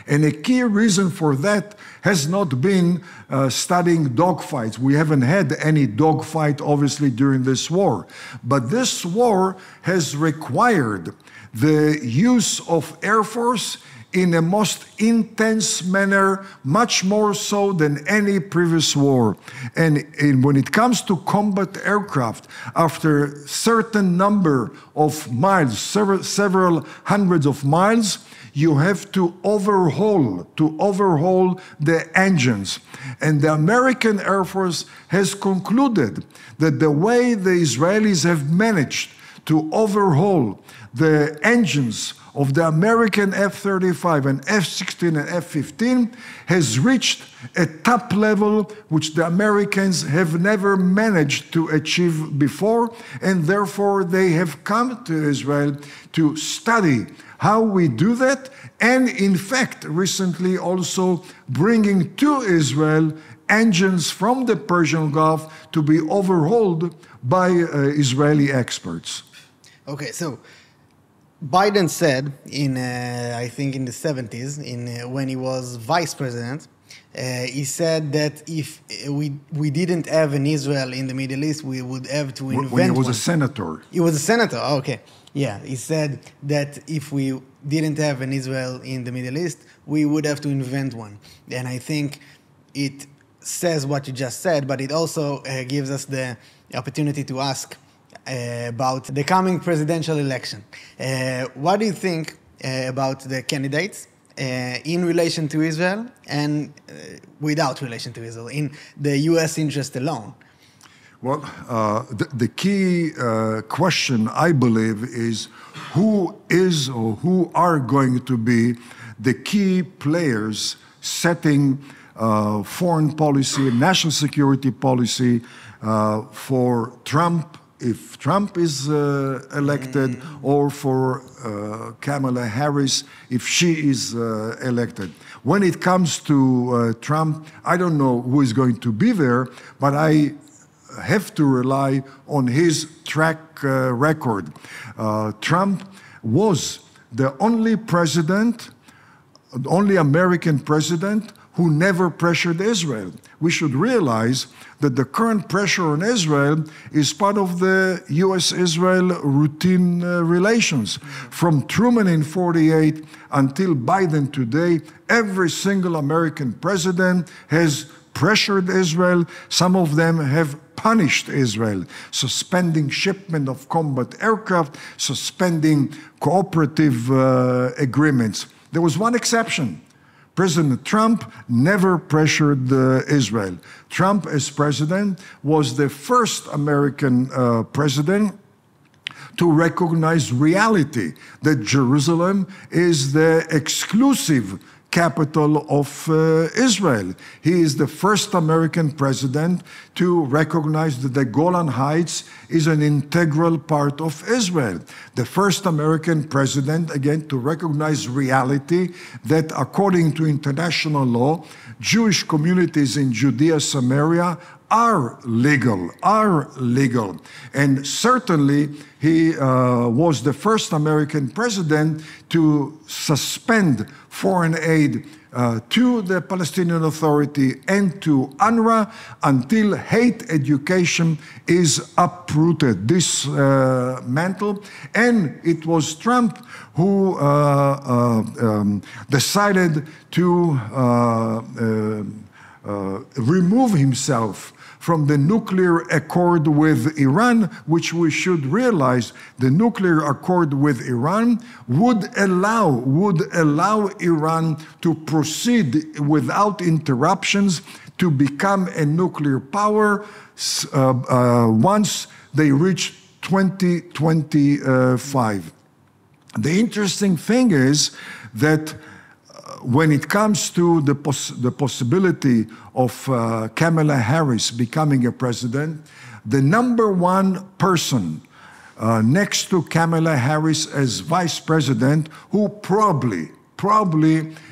And a key reason for that has not been studying dogfights. We haven't had any dogfight, obviously, during this war. But this war has required the use of Air Force in a most intense manner, much more so than any previous war. And when it comes to combat aircraft, after a certain number of miles, several hundreds of miles, you have to overhaul the engines. And the American Air Force has concluded that the way the Israelis have managed to overhaul the engines of the American F-35 and F-16 and F-15 has reached a top level which the Americans have never managed to achieve before, and therefore they have come to Israel to study how we do that, and in fact, recently also bringing to Israel engines from the Persian Gulf to be overhauled by Israeli experts. Okay, so Biden said in, I think in the 70s, when he was vice president, he said that if we didn't have an Israel in the Middle East, we would have to invent one. When he was a senator. He was a senator, oh, okay. Yeah, he said that if we didn't have an Israel in the Middle East, we would have to invent one. And I think it says what you just said, but it also gives us the opportunity to ask about the coming presidential election. What do you think about the candidates in relation to Israel and without relation to Israel, in the US interest alone? Well, the key question, I believe, is who is or who are going to be the key players setting foreign policy, national security policy for Trump, if Trump is elected, or for Kamala Harris, if she is elected. When it comes to Trump, I don't know who is going to be there, but I have to rely on his track record. Trump was the only president, the only American president who never pressured Israel. We should realize that the current pressure on Israel is part of the US-Israel routine relations. From Truman in '48 until Biden today, every single American president has pressured Israel. Some of them have punished Israel, suspending shipment of combat aircraft, suspending cooperative agreements. There was one exception. President Trump never pressured Israel. Trump, as president, was the first American president to recognize reality, that Jerusalem is the exclusive capital of Israel. He is the first American president to recognize that the Golan Heights is an integral part of Israel. The first American president, again, to recognize reality that according to international law, Jewish communities in Judea, Samaria are legal. And certainly he was the first American president to suspend foreign aid to the Palestinian Authority and to UNRWA until hate education is uprooted, dismantled. And it was Trump who decided to remove himself from the nuclear accord with Iran, which we should realize the nuclear accord with Iran would allow Iran to proceed without interruptions to become a nuclear power once they reach 2025. The interesting thing is that when it comes to the possibility of Kamala Harris becoming a president, the number one person next to Kamala Harris as vice president, who probably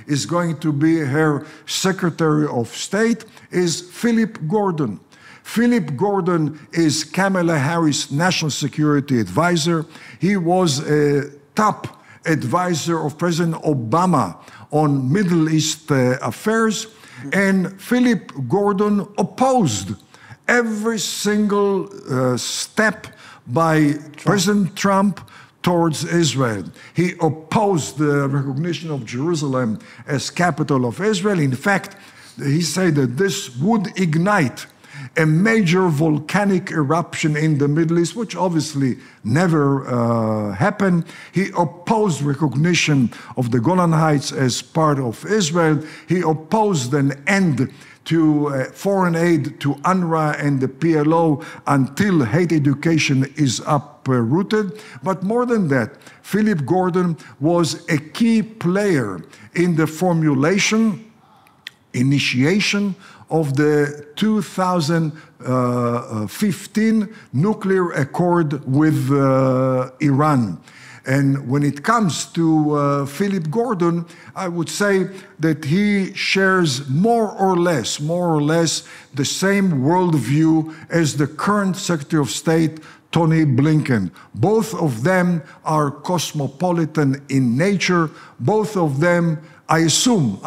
is going to be her Secretary of State, is Philip Gordon. Philip Gordon is Kamala Harris' national security advisor. He was a top advisor of President Obama on Middle East affairs, and Philip Gordon opposed every single step by President Trump towards Israel. He opposed the recognition of Jerusalem as capital of Israel. In fact, he said that this would ignite a major volcanic eruption in the Middle East, which obviously never happened. He opposed recognition of the Golan Heights as part of Israel. He opposed an end to foreign aid to UNRWA and the PLO until hate education is uprooted. But more than that, Philip Gordon was a key player in the formulation, initiation of the 2015 nuclear accord with Iran. And when it comes to Philip Gordon, I would say that he shares more or less the same worldview as the current Secretary of State, Tony Blinken. Both of them are cosmopolitan in nature. Both of them, I assume,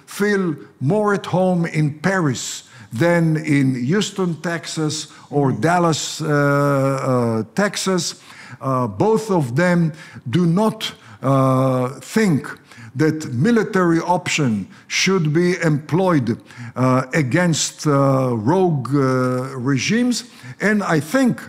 feel more at home in Paris than in Houston, Texas, or Dallas, Texas. Both of them do not think that military option should be employed against rogue regimes, and I think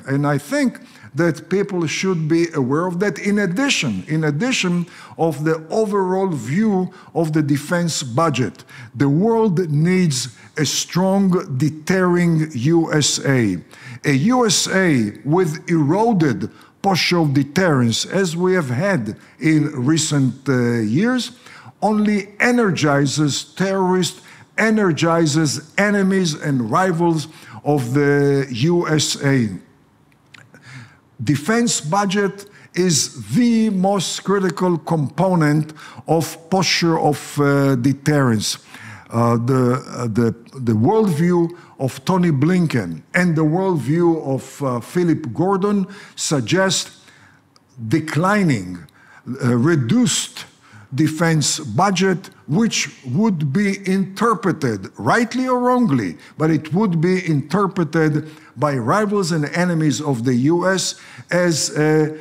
that people should be aware of that. In addition of the overall view of the defense budget, the world needs a strong deterring USA. A USA with eroded posture of deterrence, as we have had in recent years, only energizes terrorists, energizes enemies and rivals of the USA. Defense budget is the most critical component of posture of deterrence. The worldview of Tony Blinken and the worldview of Philip Gordon suggest declining, reduced defense budget, which would be interpreted, rightly or wrongly, but it would be interpreted by rivals and enemies of the US as a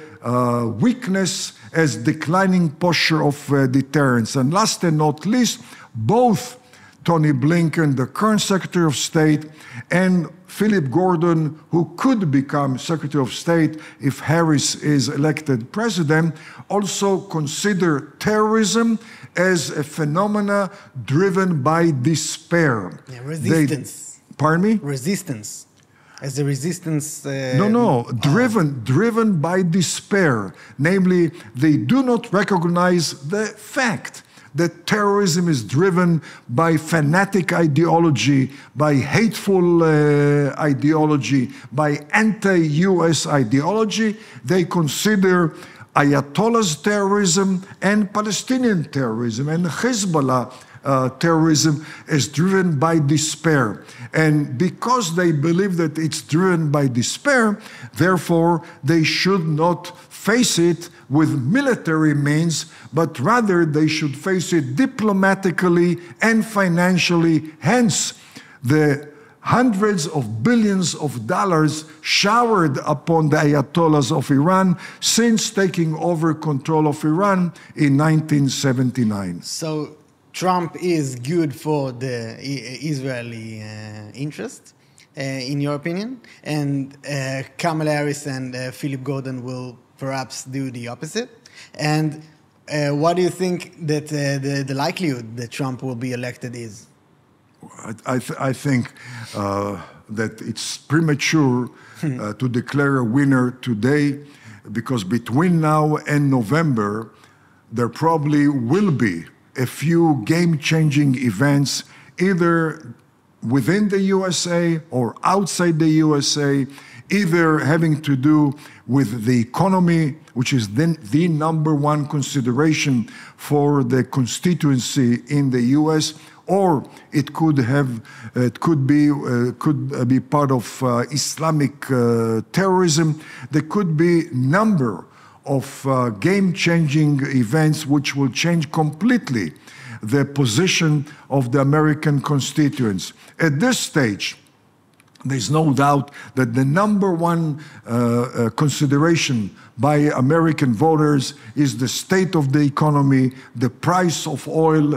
weakness, as declining posture of deterrence. And last and not least, both Tony Blinken, the current Secretary of State, and Philip Gordon, who could become Secretary of State if Harris is elected president, also consider terrorism as a phenomena driven by despair. Yeah, resistance. Pardon me? Resistance. As a resistance... driven by despair. Namely, they do not recognize the fact that terrorism is driven by fanatic ideology, by hateful ideology, by anti-US ideology. They consider Ayatollah's terrorism and Palestinian terrorism and Hezbollah terrorism is driven by despair. And because they believe that it's driven by despair, therefore they should not face it with military means, but rather they should face it diplomatically and financially. Hence, the hundreds of billions of dollars showered upon the Ayatollahs of Iran since taking over control of Iran in 1979. So Trump is good for the Israeli interest, in your opinion, and Kamala Harris and Philip Gordon will perhaps do the opposite. And what do you think that the likelihood that Trump will be elected is? I think that it's premature to declare a winner today, because between now and November, there probably will be a few game-changing events, either within the USA or outside the USA, either having to do with the economy, which is then the #1 consideration for the constituency in the US, or it could be part of Islamic terrorism. There could be number of game-changing events which will change completely the position of the American constituents. At this stage, there's no doubt that the #1 consideration by American voters is the state of the economy, the price of oil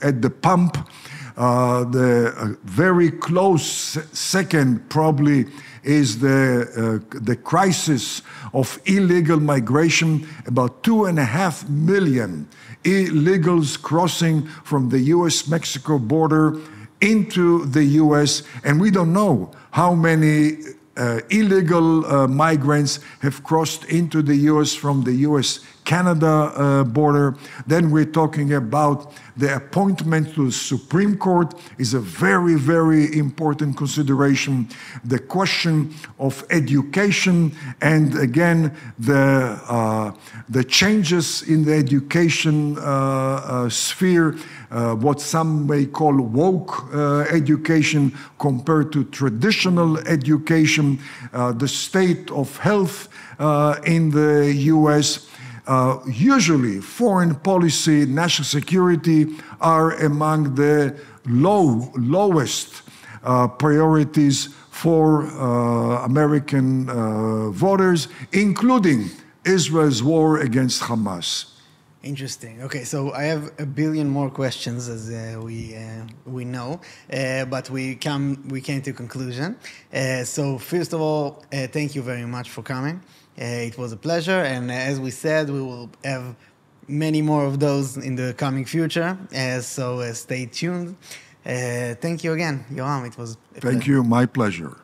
at the pump. The very close second probably is the crisis of illegal migration. About 2.5 million illegals crossing from the US-Mexico border into the US, and we don't know how many illegal migrants have crossed into the US from the US-Canada border. Then we're talking about the appointment to the Supreme Court is a very, very important consideration. The question of education, and again, the changes in the education sphere, what some may call woke education compared to traditional education, the state of health in the US. Usually, foreign policy, national security are among the lowest priorities for American voters, including Israel's war against Hamas. Interesting. Okay, so I have a billion more questions, as we know, but we came to conclusion. So first of all, thank you very much for coming. It was a pleasure, and as we said, we will have many more of those in the coming future. So stay tuned. Thank you again, Yoram. It was a pleasure. Thank you. My pleasure.